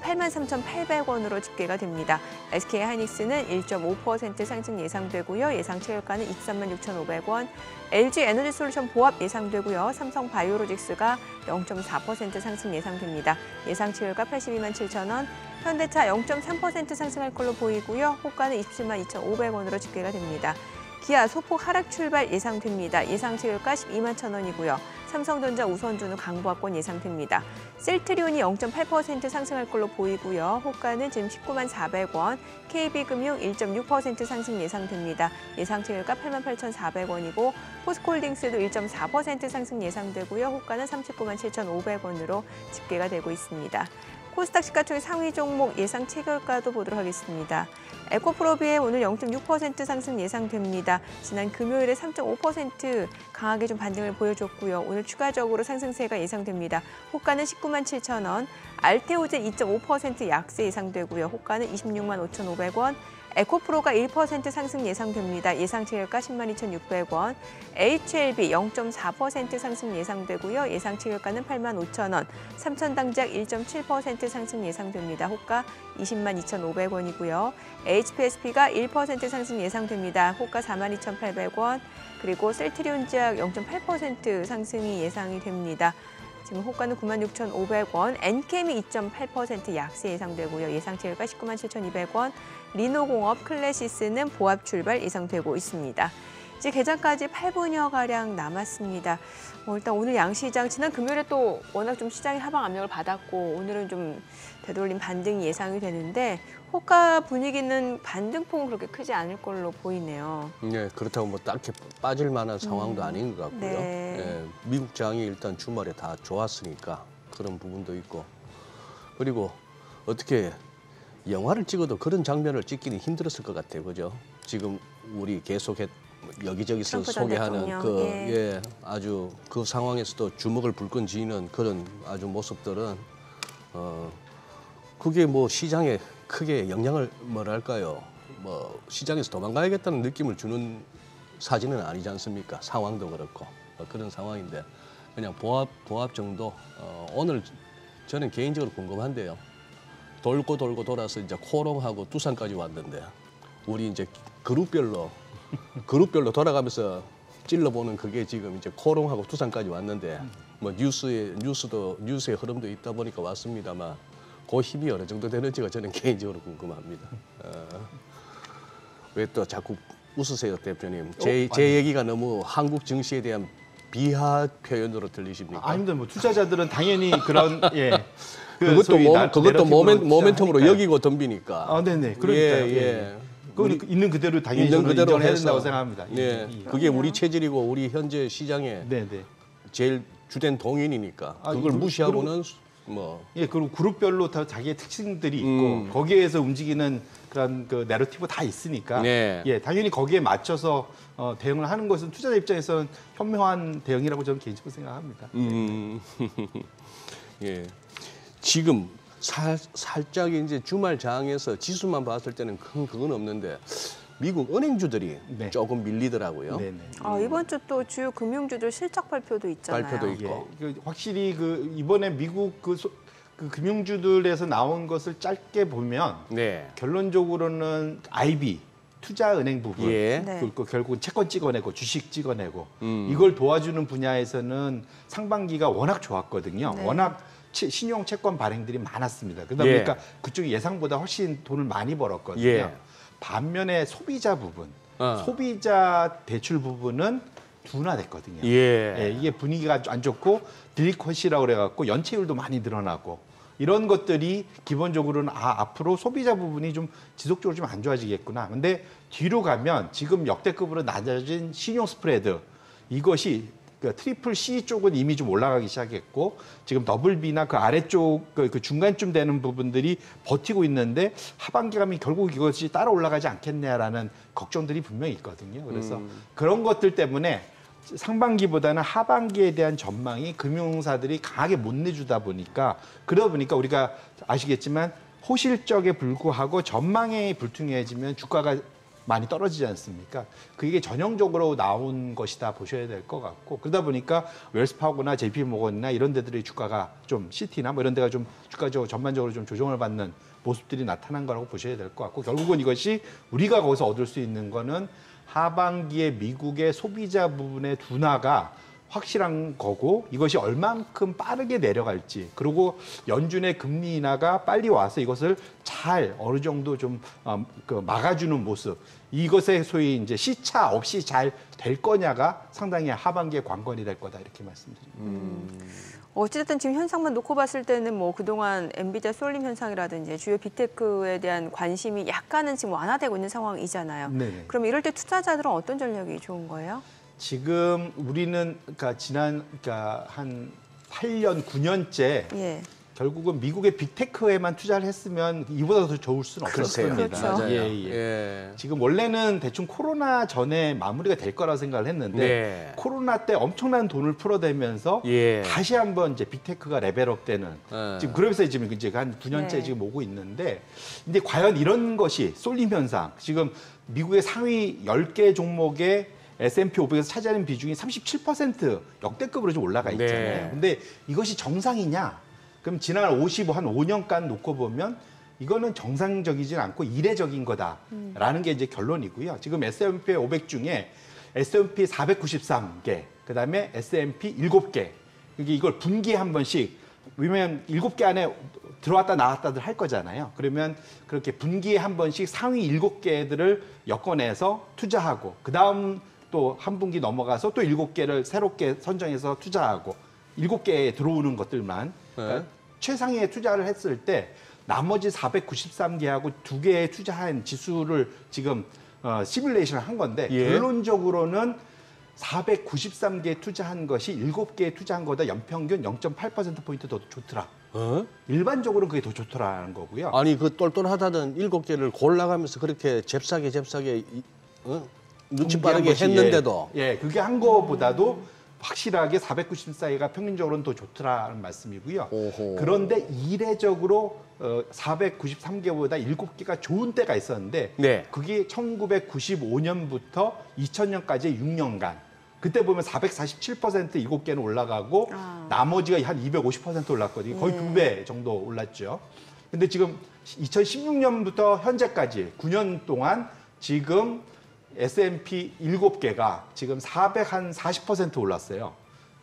83,800원으로 집계가 됩니다. SK하이닉스는 1.5% 상승 예상되고요. 예상 체결가는 236,500원. LG에너지솔루션 보합 예상되고요. 삼성바이오로직스가 0.4% 상승 예상됩니다. 예상 체결가 827,000원. 현대차 0.3% 상승할 걸로 보이고요. 호가는 272,500원으로 집계가 됩니다. 기아 소폭 하락 출발 예상됩니다. 예상 체결가 121,000원이고요. 삼성전자 우선주는 강보합권 예상됩니다. 셀트리온이 0.8% 상승할 걸로 보이고요. 호가는 지금 194,400원. KB금융 1.6% 상승 예상됩니다. 예상 체결가 88,400원이고 포스코홀딩스도 1.4% 상승 예상되고요. 호가는 397,500원으로 집계가 되고 있습니다. 코스닥 시가총액 상위 종목 예상 체결가도 보도록 하겠습니다. 에코프로비에 오늘 0.6% 상승 예상됩니다. 지난 금요일에 3.5% 강하게 좀 반등을 보여줬고요. 오늘 추가적으로 상승세가 예상됩니다. 호가는 197,000원, 알테오젠 2.5% 약세 예상되고요. 호가는 265,500원. 에코프로가 1% 상승 예상됩니다. 예상 체결가 102,600원. HLB 0.4% 상승 예상되고요. 예상 체결가는 85,000원. 삼천당작 1.7% 상승 예상됩니다. 호가 202,500원이고요. HPSP가 1% 상승 예상됩니다. 호가 42,800원. 그리고 셀트리온제약 0.8% 상승이 예상이 됩니다. 지금 호가는 96,500원, 엔캠이 2.8% 약세 예상되고요. 예상 체결가 197,200원, 리노공업, 클래시스는 보합 출발 예상되고 있습니다. 이제 개장까지 8분여가량 남았습니다. 일단 오늘 양시장, 지난 금요일에 또 워낙 좀 시장이 하방 압력을 받았고 오늘은 좀 되돌림 반등이 예상이 되는데 호가 분위기는 반등폭은 그렇게 크지 않을 걸로 보이네요. 네, 그렇다고 뭐 딱히 빠질 만한 상황도 아닌 것 같고요. 네. 예, 미국 장이 일단 주말에 다 좋았으니까 그런 부분도 있고 그리고 어떻게 영화를 찍어도 그런 장면을 찍기는 힘들었을 것 같아요, 그죠? 지금 우리 계속 여기저기서 트럼프 전 소개하는 대통령, 예. 아주 그 상황에서도 주먹을 불끈 쥐는 그런 아주 모습들은 그게 뭐 시장에 크게 영향을 뭐랄까요? 뭐 시장에서 도망가야겠다는 느낌을 주는 사진은 아니지 않습니까? 상황도 그렇고 그런 상황인데 그냥 보합 정도. 오늘 저는 개인적으로 궁금한데요. 돌고 돌아서 이제 코롱하고 두산까지 왔는데 우리 이제 그룹별로 돌아가면서 찔러보는 그게 지금 이제 코롱하고 두산까지 왔는데 뭐 뉴스의 흐름도 있다 보니까 왔습니다만 그 힘이 어느 정도 되는지가 저는 개인적으로 궁금합니다. 왜 또 자꾸 웃으세요, 대표님? 제 얘기가 너무 한국 증시에 대한 비하 표현으로 들리십니까? 아닙니다. 뭐 투자자들은 당연히 그런 그것도 모멘텀으로 하니까요. 여기고 덤비니까. 아, 네네. 그러니까요. 그건 있는 그대로 당연히 있는 그대로 인정해야 해서, 된다고 생각합니다. 네, 그게 우리 체질이고 우리 현재 시장에 네네. 제일 주된 동인이니까 아, 그걸 무시하고는 뭐 예, 그리고 그룹별로 다 자기의 특징들이 있고 거기에서 움직이는 그런 그 내러티브 다 있으니까 네. 예, 당연히 거기에 맞춰서 대응을 하는 것은 투자자 입장에서는 현명한 대응이라고 저는 개인적으로 생각합니다. 예. 지금 살짝 이제 주말 장에서 지수만 봤을 때는 큰 그건 없는데 미국 은행주들이 네. 조금 밀리더라고요. 네네. 이번 주 또 주요 금융주들 실적 발표도 있잖아요. 발표도 있고. 예, 확실히 그 이번에 미국 그 금융주들에서 나온 것을 짧게 보면 네. 결론적으로는 IB 투자은행 부분, 예. 네. 그 결국은 채권 찍어내고 주식 찍어내고 이걸 도와주는 분야에서는 상반기가 워낙 좋았거든요. 네. 워낙 신용 채권 발행들이 많았습니다. 그러다 예. 보니까 그쪽이 예상보다 훨씬 돈을 많이 벌었거든요. 예. 반면에 소비자 부분, 어. 소비자 대출 부분은 둔화됐거든요. 예. 예, 이게 분위기가 안 좋고 딜컷이라고 그래갖고 연체율도 많이 늘어나고 이런 것들이 기본적으로는 앞으로 소비자 부분이 좀 지속적으로 좀 안 좋아지겠구나. 근데 뒤로 가면 지금 역대급으로 낮아진 신용 스프레드 이것이 그 트리플 C 쪽은 이미 좀 올라가기 시작했고 지금 더블 B나 그 아래쪽 그 중간쯤 되는 부분들이 버티고 있는데 하반기 가면 결국 이것이 따라 올라가지 않겠냐라는 걱정들이 분명히 있거든요. 그래서 그런 것들 때문에 상반기보다는 하반기에 대한 전망이 금융사들이 강하게 못 내주다 보니까 그러다 보니까 우리가 아시겠지만 호실적에 불구하고 전망이 불투명해지면 주가가 많이 떨어지지 않습니까? 그게 전형적으로 나온 것이다 보셔야 될 것 같고 그러다 보니까 웰스파고나 JP모건이나 이런 데들의 주가가 좀 시티나 뭐 이런 데가 좀 주가적으로 전반적으로 좀 조정을 받는 모습들이 나타난 거라고 보셔야 될 것 같고 결국은 이것이 우리가 거기서 얻을 수 있는 거는 하반기에 미국의 소비자 부분의 둔화가 확실한 거고 이것이 얼만큼 빠르게 내려갈지 그리고 연준의 금리 인하가 빨리 와서 이것을 잘 어느 정도 좀 막아주는 모습 이것에 소위 이제 시차 없이 잘 될 거냐가 상당히 하반기에 관건이 될 거다 이렇게 말씀드립니다. 어찌됐든 지금 현상만 놓고 봤을 때는 뭐 그동안 엔비디아 쏠림 현상이라든지 주요 빅테크에 대한 관심이 약간은 지금 완화되고 있는 상황이잖아요. 네네. 그럼 이럴 때 투자자들은 어떤 전략이 좋은 거예요? 지금 우리는 그러니까 한 8년, 9년째 예. 결국은 미국의 빅테크에만 투자를 했으면 이보다 더 좋을 수는 그렇세요. 없었습니다. 그렇죠. 맞아요. 예. 예. 지금 원래는 대충 코로나 전에 마무리가 될 거라고 생각을 했는데 네. 코로나 때 엄청난 돈을 풀어대면서 예. 다시 한번 이제 빅테크가 레벨업되는 예. 지금 그러면서 지금 이제 한 9년째 네. 지금 오고 있는데 근데 과연 이런 것이 쏠림 현상 지금 미국의 상위 10개 종목의 S&P 500에서 차지하는 비중이 37% 역대급으로 좀 올라가 있잖아요. 네. 근데 이것이 정상이냐? 그럼 지난 한 5년간 놓고 보면 이거는 정상적이진 않고 이례적인 거다라는 게 이제 결론이고요. 지금 S&P 500 중에 S&P 493개, 그다음에 S&P 7개. 이걸 분기에 한 번씩 왜냐면 7개 안에 들어왔다 나왔다들 할 거잖아요. 그러면 그렇게 분기에 한 번씩 상위 7개들을 엮어내서 투자하고 그다음 또 한 분기 넘어가서 또 7개를 새롭게 선정해서 투자하고 7개에 들어오는 것들만 그러니까 최상위에 투자를 했을 때 나머지 493개하고 2개에 투자한 지수를 지금 시뮬레이션을 한 건데 예. 결론적으로는 493개에 투자한 것이 7개에 투자한 거보다 연평균 0.8%포인트 더 좋더라. 일반적으로 그게 더 좋더라는 거고요. 아니 그 똘똘하다던 7개를 골라가면서 그렇게 잽싸게 눈치 빠르게 것이, 했는데도 예, 그게 한 거보다도 확실하게 494개가 평균적으로는 더 좋더라는 말씀이고요. 오호. 그런데 이례적으로 493개보다 7개가 좋은 때가 있었는데 네. 그게 1995년부터 2000년까지의 6년간 그때 보면 447% 7개는 올라가고 나머지가 한 250% 올랐거든요. 거의 2배 정도 올랐죠. 근데 지금 2016년부터 현재까지 9년 동안 지금 S&P 7개가 지금 440% 올랐어요.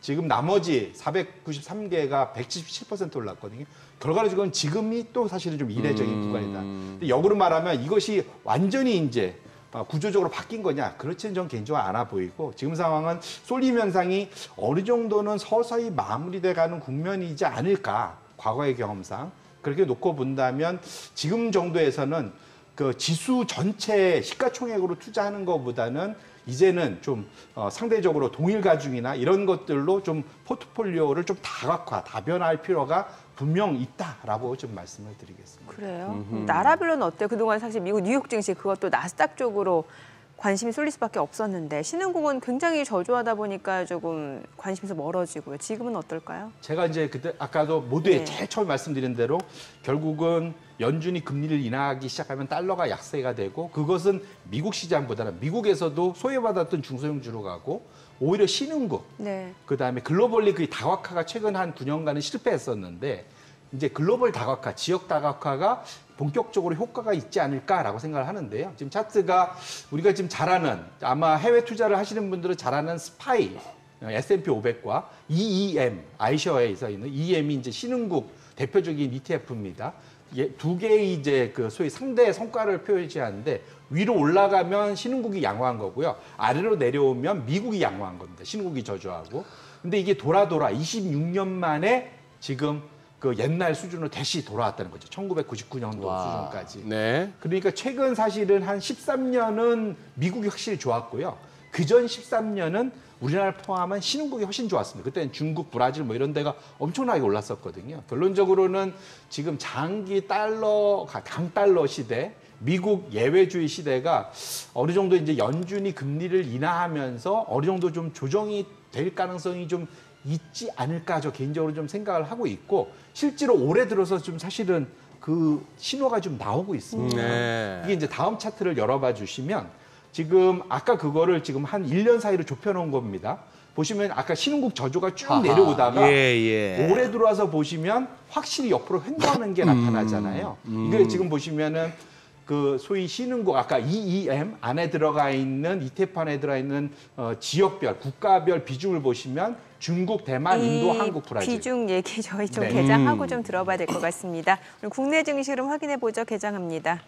지금 나머지 493개가 177% 올랐거든요. 결과적으로 지금이 또 사실은 좀 이례적인 구간이다. 근데 역으로 말하면 이것이 완전히 이제 구조적으로 바뀐 거냐? 그렇지는 전 개인적으로 않아 보이고 지금 상황은 쏠림 현상이 어느 정도는 서서히 마무리돼 가는 국면이지 않을까? 과거의 경험상. 그렇게 놓고 본다면 지금 정도에서는 그 지수 전체 시가총액으로 투자하는 것보다는 이제는 좀 상대적으로 동일 가중이나 이런 것들로 좀 포트폴리오를 좀 다각화, 다변화할 필요가 분명 있다라고 좀 말씀을 드리겠습니다. 그래요? 나라별로는 어때요? 그동안 사실 미국 뉴욕 증시 그것도 나스닥 쪽으로 관심이 쏠릴 수밖에 없었는데 신흥국은 굉장히 저조하다 보니까 조금 관심에서 멀어지고요. 지금은 어떨까요? 제가 이제 그때 아까도 모두에 제일 처음 말씀드린 대로 결국은 연준이 금리를 인하하기 시작하면 달러가 약세가 되고 그것은 미국 시장보다는 미국에서도 소외받았던 중소형주로 가고 오히려 신흥국, 그다음에 글로벌리 그 다각화가 최근 한 9년간은 실패했었는데 이제 글로벌 다각화, 지역 다각화가 본격적으로 효과가 있지 않을까라고 생각을 하는데요. 지금 차트가 우리가 지금 잘 아는 아마 해외 투자를 하시는 분들은 잘 아는 스파이, S&P 500과 EEM, 아이셔에서 있는 EM이 이제 신흥국 대표적인 ETF입니다. 두 개의 이제 그 소위 상대 성과를 표시하는데 위로 올라가면 신흥국이 양호한 거고요. 아래로 내려오면 미국이 양호한 겁니다. 신흥국이 저조하고. 근데 이게 돌아 26년 만에 지금 그 옛날 수준으로 다시 돌아왔다는 거죠. 1999년도 수준까지. 네. 그러니까 최근 사실은 한 13년은 미국이 확실히 좋았고요. 그전 13년은 우리나라를 포함한 신흥국이 훨씬 좋았습니다. 그때는 중국, 브라질 뭐 이런 데가 엄청나게 올랐었거든요. 결론적으로는 지금 장기 달러, 강달러 시대, 미국 예외주의 시대가 어느 정도 이제 연준이 금리를 인하하면서 어느 정도 좀 조정이 될 가능성이 좀 있지 않을까 저 개인적으로 좀 생각을 하고 있고 실제로 올해 들어서 좀 사실은 그 신호가 좀 나오고 있습니다. 이게 이제 다음 차트를 열어봐 주시면 지금 아까 그거를 지금 한 1년 사이로 좁혀놓은 겁니다. 보시면 아까 신흥국 저조가 쭉 내려오다가 올해 들어와서 보시면 확실히 옆으로 횡보하는 게 나타나잖아요. 이게 지금 보시면은 그 소위 신흥국 아까 EEM 안에 들어가 있는 ETF 안에 들어가 있는 지역별 국가별 비중을 보시면 중국, 대만, 인도, 한국, 브라질. 비중 얘기 저희 좀 개장하고 좀 들어봐야 될 것 같습니다. 오늘 국내 증시 흐름 확인해 보죠. 개장합니다.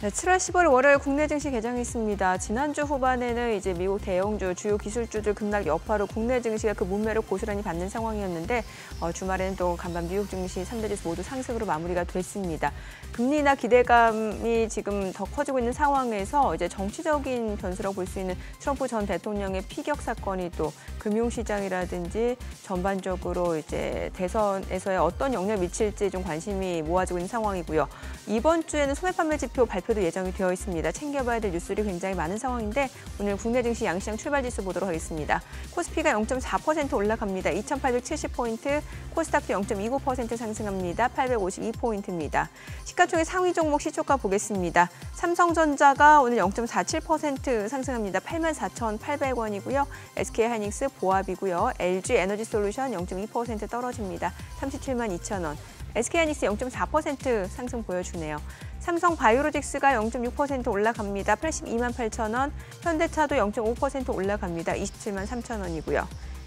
네, 7월 15일 월요일 국내 증시 개장했습니다. 지난주 후반에는 이제 미국 대형주, 주요 기술주들 급락 여파로 국내 증시가 그 문매를 고스란히 받는 상황이었는데 주말에는 또 간밤 뉴욕 증시 3대 지수 모두 상승으로 마무리가 됐습니다. 금리 인하 기대감이 지금 더 커지고 있는 상황에서 이제 정치적인 변수라고 볼 수 있는 트럼프 전 대통령의 피격 사건이 또 금융시장이라든지 전반적으로 이제 대선에서의 어떤 영향을 미칠지 좀 관심이 모아지고 있는 상황이고요. 이번 주에는 소매 판매 지표 발표도 예정이 되어 있습니다. 챙겨봐야 될 뉴스들이 굉장히 많은 상황인데 오늘 국내 증시 양시장 출발 지수 보도록 하겠습니다. 코스피가 0.4% 올라갑니다. 2,870포인트, 코스닥도 0.29% 상승합니다. 852포인트입니다. 시가총액 상위 종목 시초가 보겠습니다. 삼성전자가 오늘 0.47% 상승합니다. 84,800원이고요. SK하이닉스 보합이고요. LG에너지솔루션 0.2% 떨어집니다. 372,000원. SK하이닉스 0.4% 상승 보여주네요. 삼성바이오로직스가 0.6% 올라갑니다. 828,000원. 현대차도 0.5% 올라갑니다. 273,000원이고요.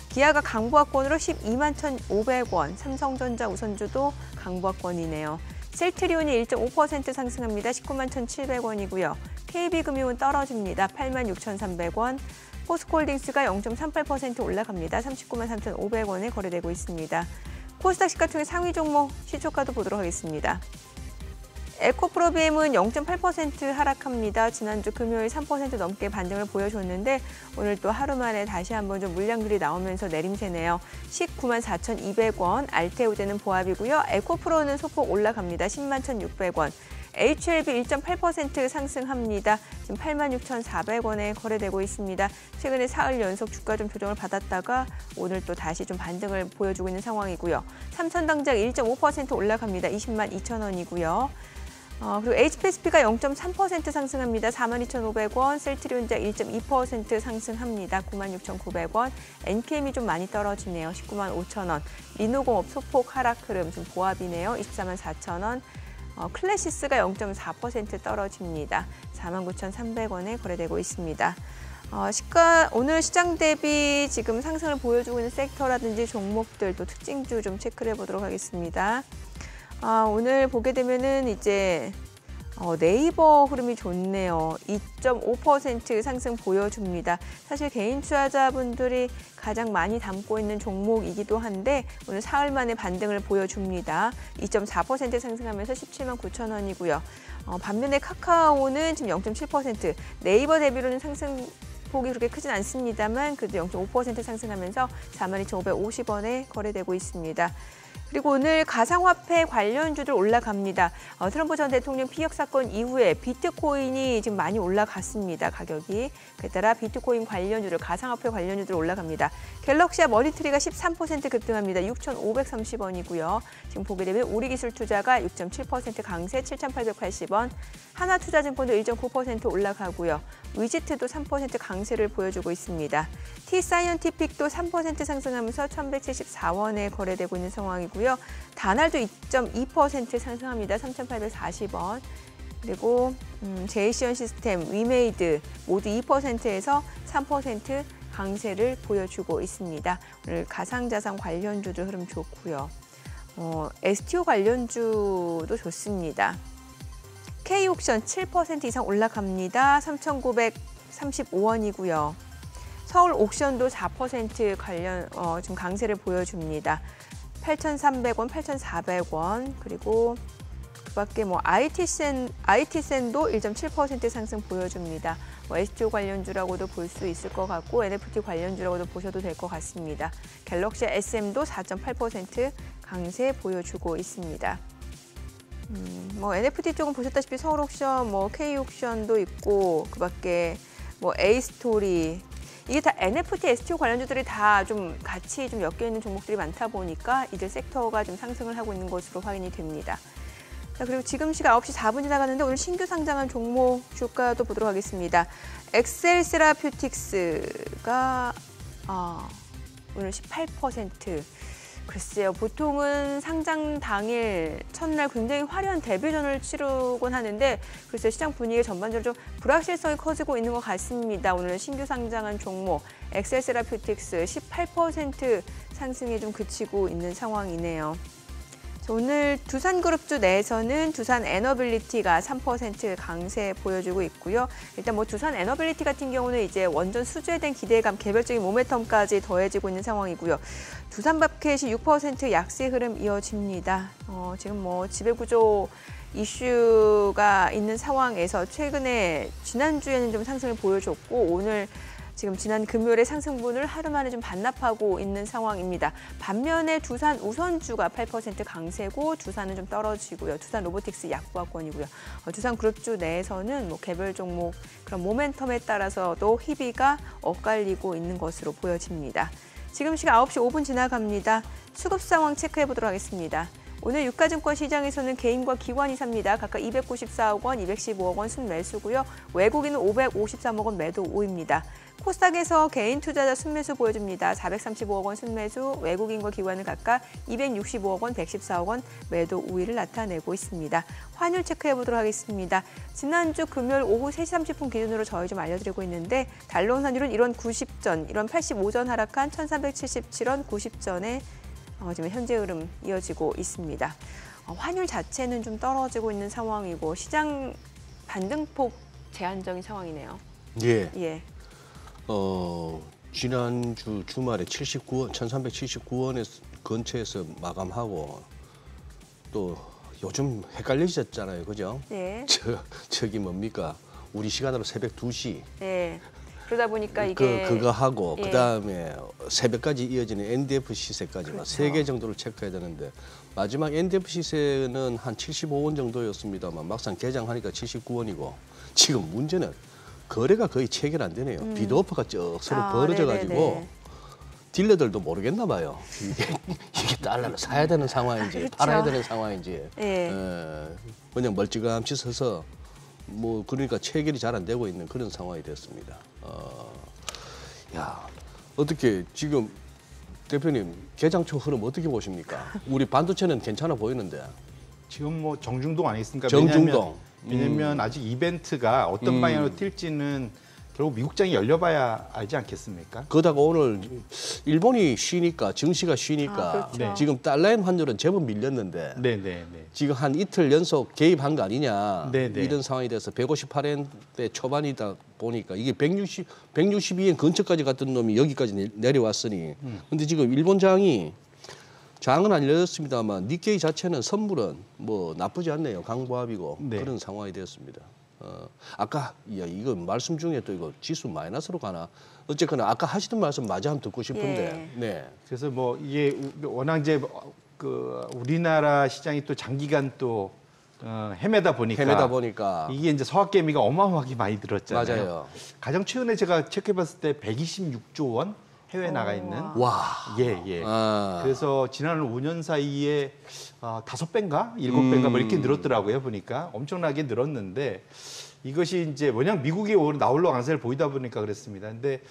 기아가 강보합권으로 121,500원. 삼성전자 우선주도 강보합권이네요. 셀트리온이 1.5% 상승합니다. 191,700원이고요. KB금융은 떨어집니다. 86,300원. 포스코홀딩스가 0.38% 올라갑니다. 393,500원에 거래되고 있습니다. 코스닥 시가총액 상위 종목 시초가도 보도록 하겠습니다. 에코프로비엠은 0.8% 하락합니다. 지난주 금요일 3% 넘게 반등을 보여줬는데 오늘 또 하루 만에 다시 한번 좀 물량들이 나오면서 내림세네요. 194,200원, 알테오제는 보합이고요. 에코프로는 소폭 올라갑니다. 101,600원. HLB 1.8% 상승합니다. 지금 86,400원에 거래되고 있습니다. 최근에 사흘 연속 주가 좀 조정을 받았다가 오늘 또 다시 좀 반등을 보여주고 있는 상황이고요. 삼천당작 1.5% 올라갑니다. 202,000원이고요. 그리고 HPSP가 0.3% 상승합니다. 42,500원, 셀트리온작 1.2% 상승합니다. 96,900원, NPM이 좀 많이 떨어지네요. 195,000원, 민호공업 소폭 하락 흐름 좀 보합이네요. 244,000원, 클래시스가 0.4% 떨어집니다. 49,300원에 거래되고 있습니다. 오늘 시장 대비 지금 상승을 보여주고 있는 섹터라든지 종목들 또 특징주 좀 체크를 해보도록 하겠습니다. 오늘 보게 되면은 이제 네이버 흐름이 좋네요. 2.5% 상승 보여줍니다. 사실 개인 투자자분들이 가장 많이 담고 있는 종목이기도 한데 오늘 사흘 만에 반등을 보여줍니다. 2.4% 상승하면서 179,000원이고요. 반면에 카카오는 지금 0.7%, 네이버 대비로는 상승 폭이 그렇게 크진 않습니다만 그래도 0.5% 상승하면서 42,550원에 거래되고 있습니다. 그리고 오늘 가상화폐 관련주들 올라갑니다. 트럼프 전 대통령 피격 사건 이후에 비트코인이 지금 많이 올라갔습니다. 가격이. 그에 따라 비트코인 관련주들, 가상화폐 관련주들 올라갑니다. 갤럭시와 머니트리가 13% 급등합니다. 6,530원이고요. 지금 보게 되면 우리기술투자가 6.7% 강세 7,880원, 하나투자증권도 1.9% 올라가고요. 위지트도 3% 강세를 보여주고 있습니다. T사이언티픽도 3% 상승하면서 1,174원에 거래되고 있는 상황이고요. 다날도 2.2% 상승합니다. 3,840원. 그리고 제이시언 시스템, 위메이드 모두 2%에서 3% 강세를 보여주고 있습니다. 오늘 가상자산 관련주도 흐름 좋고요. STO 관련주도 좋습니다. K옥션 7% 이상 올라갑니다. 3,935원이고요. 서울 옥션도 4% 관련 지금 강세를 보여줍니다. 8,300원, 8,400원. 그리고 그밖에 IT센도 1.7% 상승 보여줍니다. STO 관련주라고도 볼 수 있을 것 같고 NFT 관련주라고도 보셔도 될 것 같습니다. 갤럭시 SM도 4.8% 강세 보여주고 있습니다. NFT 쪽은 보셨다시피 서울 옥션, K 옥션도 있고 그밖에 A스토리, 이게 다 NFT, STO 관련주들이 다 좀 같이 좀 엮여 있는 종목들이 많다 보니까 이들 섹터가 좀 상승을 하고 있는 것으로 확인이 됩니다. 자, 그리고 지금 시각 9시 4분 지나가는데 오늘 신규 상장한 종목 주가도 보도록 하겠습니다. 엑셀세라퓨틱스가 오늘 18%. 글쎄요, 보통은 상장 당일 첫날 굉장히 화려한 데뷔전을 치르곤 하는데 글쎄요, 시장 분위기 전반적으로 좀 불확실성이 커지고 있는 것 같습니다. 오늘 신규 상장한 종목 엑셀세라퓨틱스 18% 상승에 좀 그치고 있는 상황이네요. 오늘 두산그룹주 내에서는 두산에너빌리티가 3% 강세 보여주고 있고요. 일단 두산에너빌리티 같은 경우는 이제 원전 수주에 대한 기대감, 개별적인 모멘텀까지 더해지고 있는 상황이고요. 두산밥켓이 6% 약세 흐름 이어집니다. 지금 지배구조 이슈가 있는 상황에서 최근에 지난주에는 좀 상승을 보여줬고 오늘 지금 지난 금요일에 상승분을 하루 만에 좀 반납하고 있는 상황입니다. 반면에 두산 우선주가 8% 강세고 두산은 좀 떨어지고요. 두산 로보틱스 약보합권이고요. 두산 그룹주 내에서는 개별 종목 그런 모멘텀에 따라서도 희비가 엇갈리고 있는 것으로 보여집니다. 지금 시각 9시 5분 지나갑니다. 수급 상황 체크해 보도록 하겠습니다. 오늘 유가증권 시장에서는 개인과 기관이 삽니다. 각각 294억 원, 215억 원 순매수고요. 외국인은 553억 원 매도 우입니다. 코스닥에서 개인 투자자 순매수 보여줍니다. 435억 원 순매수, 외국인과 기관은 각각 265억 원, 114억 원 매도 우위를 나타내고 있습니다. 환율 체크해 보도록 하겠습니다. 지난주 금요일 오후 3시 30분 기준으로 저희 좀 알려드리고 있는데 달러 환율은 1원 90전, 1원 85전 하락한 1,377원 90전에 지금 현재 흐름 이어지고 있습니다. 환율 자체는 좀 떨어지고 있는 상황이고 시장 반등폭 제한적인 상황이네요. 예. 지난주 주말에 1,379원에 근처에서 마감하고 또 요즘 헷갈리셨잖아요, 그죠? 네. 저기 뭡니까? 우리 시간으로 새벽 2시. 네. 그러다 보니까 이게 그거 하고 예. 그다음에 새벽까지 이어지는 NDF 시세까지만 그렇죠. 3개 정도를 체크해야 되는데 마지막 NDF 시세는 한 75원 정도였습니다만 막상 개장하니까 79원이고 지금 문제는 거래가 거의 체결 안 되네요. 비드오퍼가 쭉 서로 벌어져가지고 네네네. 딜러들도 모르겠나 봐요. 이게 달러를 사야 되는 상황인지 그렇죠. 팔아야 되는 상황인지 예. 그냥 멀찌감치 서서 뭐 그러니까 체결이 잘 안 되고 있는 그런 상황이 됐습니다. 야 어떻게 지금 대표님 개장 초 흐름 어떻게 보십니까? 우리 반도체는 괜찮아 보이는데 지금 뭐 정중동 아니겠습니까? 정중동. 왜냐면 아직 이벤트가 어떤 방향으로 튈지는 결국 미국장이 열려봐야 알지 않겠습니까? 그러다가 오늘 일본이 쉬니까 증시가 쉬니까 그렇죠. 지금 달러엔 환율은 제법 밀렸는데 네네네. 지금 한 이틀 연속 개입한 거 아니냐 네네. 이런 상황이 돼서 158엔대 초반이다 보니까 이게 162엔 근처까지 갔던 놈이 여기까지 내려왔으니 근데 지금 일본 장은 안 열렸습니다만 니케이 자체는 선물은 뭐 나쁘지 않네요. 강보합이고 네. 그런 상황이 되었습니다. 아까 이거 말씀 중에 또 이거 지수 마이너스로 가나 어쨌거나 아까 하시던 말씀 마저 한번 듣고 싶은데 네. 그래서 뭐 이게 워낙 이제 그 우리나라 시장이 또 장기간 또 헤매다 보니까 이게 이제 서학개미가 어마어마하게 많이 들었잖아요. 맞아요. 가장 최근에 제가 체크해봤을 때 126조 원 해외 나가 있는 와. 예. 아. 그래서 지난 5년 사이에 5배인가 7배인가 뭐 이렇게 늘었더라고요. 보니까 엄청나게 늘었는데 이것이 이제 워낙 미국이 나홀로 강세를 보이다 보니까 그랬습니다. 근데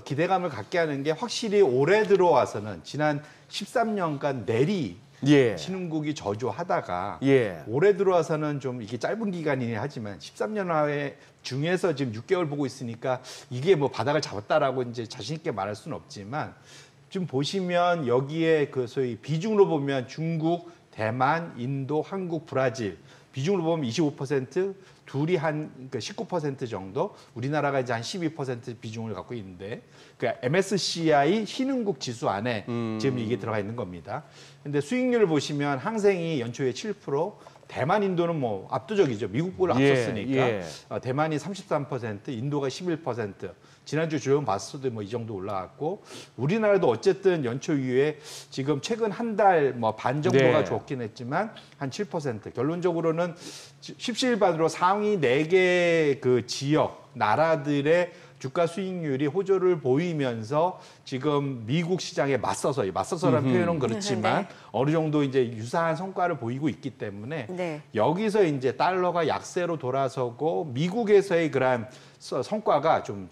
기대감을 갖게 하는 게 확실히 올해 들어와서는 지난 13년간 내리 예. 신흥국이 저조하다가 예. 올해 들어와서는 좀 이게 짧은 기간이긴 하지만 13년 중에서 지금 6개월 보고 있으니까 이게 뭐 바닥을 잡았다라고 이제 자신 있게 말할 수는 없지만 지금 보시면 여기에 그 소위 비중으로 보면 중국, 대만, 인도, 한국, 브라질 비중으로 보면 25% 둘이 한 19% 정도, 우리나라가 이제 한 12% 비중을 갖고 있는데, 그 MSCI 신흥국 지수 안에 지금 이게 들어가 있는 겁니다. 근데 수익률을 보시면 항생이 연초에 7%, 대만, 인도는 뭐 압도적이죠. 미국보다 앞섰으니까. 대만이 33%, 인도가 11%. 지난주 조정 봤어도 뭐 이 정도 올라갔고, 우리나라도 어쨌든 연초 이후에 지금 최근 한 달 뭐 반 정도가 좋긴 했지만 한 7%. 결론적으로는 십시일반으로 상위 4개 그 지역 나라들의 주가 수익률이 호조를 보이면서 지금 미국 시장에 맞서서라는 표현은 그렇지만 어느 정도 이제 유사한 성과를 보이고 있기 때문에 여기서 이제 달러가 약세로 돌아서고 미국에서의 그런 성과가 좀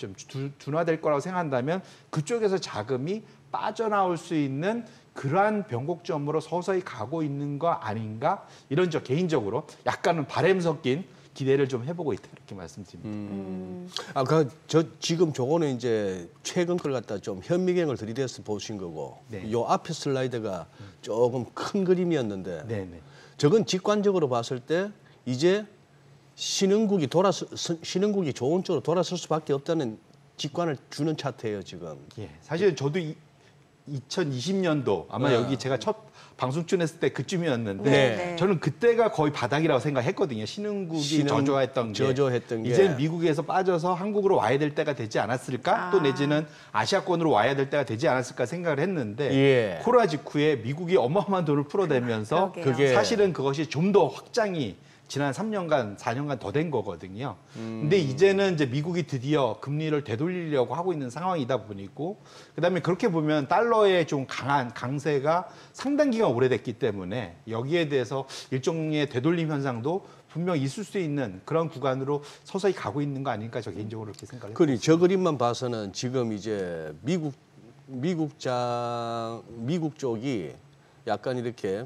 둔화될 거라고 생각한다면 그쪽에서 자금이 빠져나올 수 있는 그러한 변곡점으로 서서히 가고 있는 거 아닌가? 이런 저 개인적으로 약간은 바람 섞인 기대를 좀 해보고 있다 이렇게 말씀드립니다. 아까 지금 저거는 이제 최근 걸 갖다 좀 현미경을 들이대서 보신 거고, 요 앞에 슬라이드가 조금 큰 그림이었는데, 저건 직관적으로 봤을 때 이제 신흥국이 좋은 쪽으로 돌아설 수밖에 없다는 직관을 주는 차트예요 지금. 예, 사실 저도 2020년도 아마 여기 제가 첫 방송 출연했을 때 그쯤이었는데 저는 그때가 거의 바닥이라고 생각했거든요. 신흥국이 저조했던 게. 이제 미국에서 빠져서 한국으로 와야 될 때가 되지 않았을까? 또 내지는 아시아권으로 와야 될 때가 되지 않았을까 생각을 했는데 코로나 직후에 미국이 어마어마한 돈을 풀어대면서 사실은 그것이 좀 더 확장이 지난 3년간, 4년간 더 된 거거든요. 근데 이제는 이제 미국이 드디어 금리를 되돌리려고 하고 있는 상황이다 보니고, 그다음에 그렇게 보면 달러의 좀 강한 강세가 상당 기간 오래됐기 때문에 여기에 대해서 일종의 되돌림 현상도 분명 있을 수 있는 그런 구간으로 서서히 가고 있는 거 아닐까 저 개인적으로 그렇게 생각을 해요. 저 그림만 봐서는 지금 이제 미국 쪽이 약간 이렇게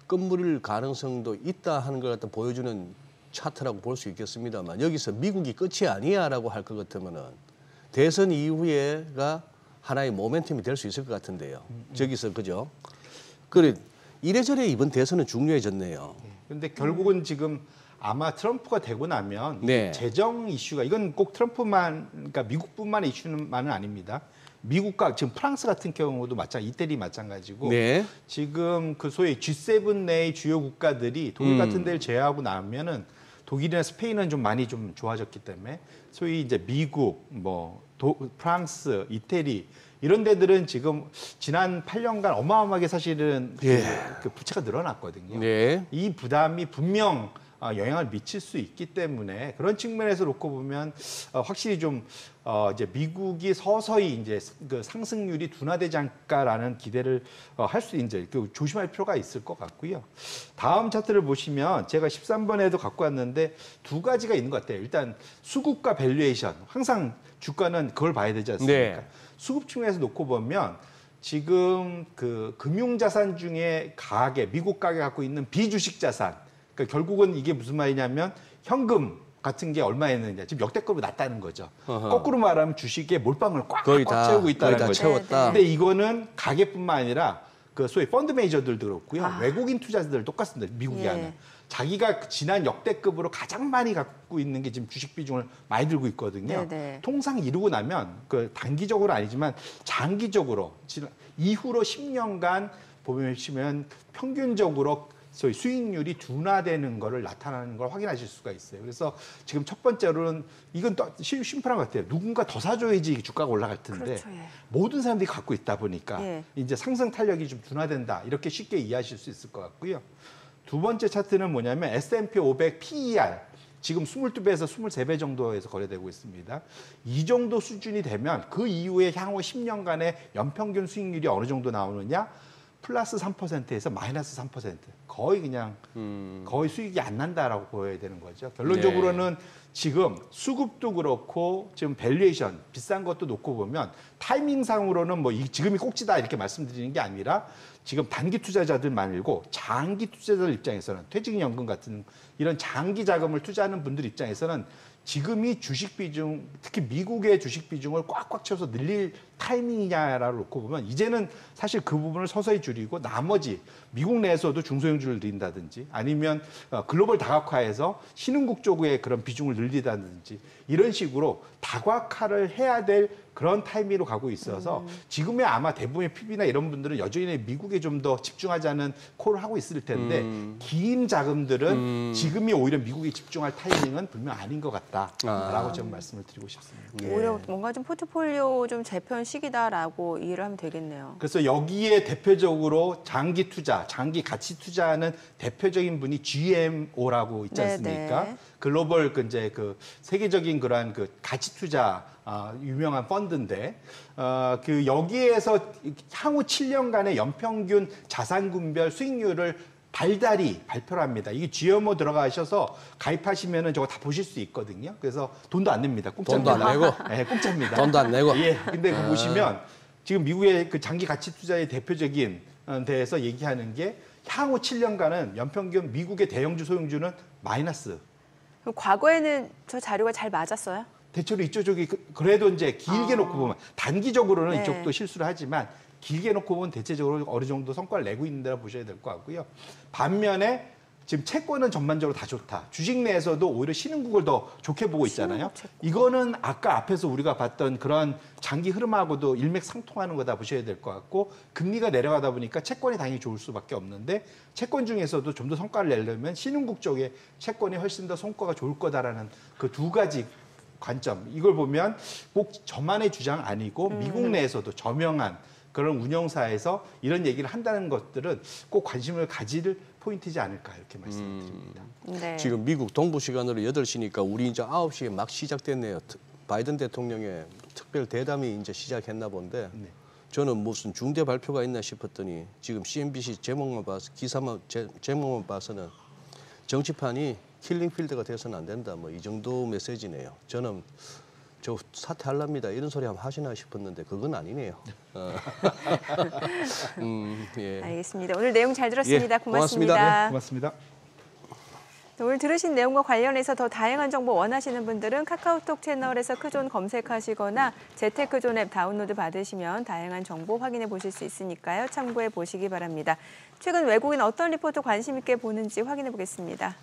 끝물일 가능성도 있다 하는 걸 갖다 보여주는 차트라고 볼 수 있겠습니다만, 여기서 미국이 끝이 아니야라고 할 것 같으면은 대선 이후에가 하나의 모멘텀이 될 수 있을 것 같은데요. 저기서 그죠? 그래 이래저래 이번 대선은 중요해졌네요. 그런데 결국은 지금 아마 트럼프가 되고 나면 재정 이슈가, 이건 꼭 트럼프만, 그러니까 미국뿐만의 이슈만은 아닙니다. 미국과 지금 프랑스 같은 경우도 이태리 마찬가지고 지금 그 소위 G7 내의 주요 국가들이 독일 같은 데를 제외하고 나면은 독일이나 스페인은 좀 많이 좀 좋아졌기 때문에 소위 이제 미국, 뭐 프랑스, 이태리 이런 데들은 지금 지난 8년간 어마어마하게 사실은 그 부채가 늘어났거든요. 네. 이 부담이 분명 영향을 미칠 수 있기 때문에 그런 측면에서 놓고 보면 확실히 좀 이제 미국이 서서히 이제 그 상승률이 둔화되지 않을까라는 기대를 할 수 이제 조심할 필요가 있을 것 같고요. 다음 차트를 보시면 제가 13번에도 갖고 왔는데 두 가지가 있는 것 같아요. 일단 수급과 밸류에이션. 항상 주가는 그걸 봐야 되지 않습니까? 네. 수급 측면에서 놓고 보면 지금 그 금융자산 중에 미국 가게 갖고 있는 비주식 자산. 그러니까 결국은 이게 무슨 말이냐면 현금 같은 게 얼마였느냐. 지금 역대급으로 낮다는 거죠. 거꾸로 말하면 주식에 몰빵을 꽉 채우고 있다는 거죠. 채웠다. 근데 이거는 가계뿐만 아니라 그 소위 펀드 매니저들도 그렇고요. 외국인 투자자들 똑같습니다. 미국이 하는. 자기가 지난 역대급으로 가장 많이 갖고 있는 게 지금 주식 비중을 많이 들고 있거든요. 네네. 통상 이루고 나면 그 단기적으로 아니지만 장기적으로 이후로 10년간 보시면 평균적으로 소위 수익률이 둔화되는 거를 나타나는 걸 확인하실 수가 있어요. 그래서 지금 첫 번째로는 이건 또 심플한 것 같아요. 누군가 더 사줘야지 주가가 올라갈 텐데 그렇죠, 예. 모든 사람들이 갖고 있다 보니까 예. 이제 상승 탄력이 좀 둔화된다. 이렇게 쉽게 이해하실 수 있을 것 같고요. 두 번째 차트는 뭐냐면 S&P 500 PER. 지금 22배에서 23배 정도에서 거래되고 있습니다. 이 정도 수준이 되면 그 이후에 향후 10년간의 연평균 수익률이 어느 정도 나오느냐? 플러스 3%에서 마이너스 3%. 거의 그냥 거의 수익이 안 난다라고 보여야 되는 거죠. 결론적으로는 지금 수급도 그렇고 지금 밸류에이션 비싼 것도 놓고 보면 타이밍상으로는 뭐 지금이 꼭지다 이렇게 말씀드리는 게 아니라 지금 단기 투자자들 말고 장기 투자자들 입장에서는 퇴직연금 같은 이런 장기 자금을 투자하는 분들 입장에서는 지금이 주식 비중, 특히 미국의 주식 비중을 꽉꽉 채워서 늘릴 타이밍이냐라고 놓고 보면 이제는 사실 그 부분을 서서히 줄이고 나머지 미국 내에서도 중소형주를 늘린다든지 아니면 글로벌 다각화해서 신흥국 쪽의 그런 비중을 늘리다든지 이런 식으로 다각화를 해야 될 그런 타이밍으로 가고 있어서 지금의 아마 대부분의 PB나 이런 분들은 여전히 미국에 좀 더 집중하자는 콜을 하고 있을 텐데 긴 자금들은 지금이 오히려 미국에 집중할 타이밍은 분명 아닌 것 같다라고 좀 말씀을 드리고 싶습니다. 오히려 뭔가 좀 포트폴리오 좀 재편 시기다라고 이해를 하면 되겠네요. 그래서 여기에 대표적으로 장기 투자, 장기 가치 투자하는 대표적인 분이 GMO라고 있지 않습니까? 네네. 글로벌 이제 그 세계적인 그러한 그 가치 투자 유명한 펀드인데 그 여기에서 향후 7년간의 연평균 자산군별 수익률을 달달이 발표를 합니다. 이게 GMO 들어가셔서 가입하시면은 저거 다 보실 수 있거든요. 그래서 돈도 안 냅니다. 공짜입니다. 돈도 안 내고? 네, 공짜입니다. 돈도 안 내고? 예. 근데 그 보시면 지금 미국의 그 장기 가치 투자의 대표적인 데에서 얘기하는 게 향후 7년간은 연평균 미국의 대형주 소형주는 마이너스. 그럼 과거에는 저 자료가 잘 맞았어요? 대체로 이쪽이 그래도 이제 길게 놓고 보면 단기적으로는 네. 이쪽도 실수를 하지만 길게 놓고 보면 대체적으로 어느 정도 성과를 내고 있는다고 보셔야 될 것 같고요. 반면에 지금 채권은 전반적으로 다 좋다. 주식 내에서도 오히려 신흥국을 더 좋게 보고 있잖아요. 이거는 아까 앞에서 우리가 봤던 그런 장기 흐름하고도 일맥상통하는 거다 보셔야 될 것 같고 금리가 내려가다 보니까 채권이 당연히 좋을 수밖에 없는데 채권 중에서도 좀 더 성과를 내려면 신흥국 쪽에 채권이 훨씬 더 성과가 좋을 거다라는 그 두 가지 관점. 이걸 보면 꼭 저만의 주장 아니고 미국 내에서도 저명한 그런 운영사에서 이런 얘기를 한다는 것들은 꼭 관심을 가질 포인트지 않을까 이렇게 말씀드립니다. 네. 지금 미국 동부 시간으로 8시니까 우리 이제 9시에 막 시작됐네요. 바이든 대통령의 특별 대담이 이제 시작했나 본데 저는 무슨 중대 발표가 있나 싶었더니 지금 CNBC 제목만 봐서 제목만 봐서는 정치판이 킬링필드가 돼서는 안 된다. 뭐 이 정도 메시지네요. 저는 저 사퇴하랍니다. 이런 소리 한번 하시나 싶었는데 그건 아니네요. 예. 알겠습니다. 오늘 내용 잘 들었습니다. 예, 고맙습니다. 고맙습니다. 고맙습니다. 오늘 들으신 내용과 관련해서 더 다양한 정보 원하시는 분들은 카카오톡 채널에서 크존 검색하시거나 재테크존 앱 다운로드 받으시면 다양한 정보 확인해 보실 수 있으니까요. 참고해 보시기 바랍니다. 최근 외국인 어떤 리포트 관심 있게 보는지 확인해 보겠습니다.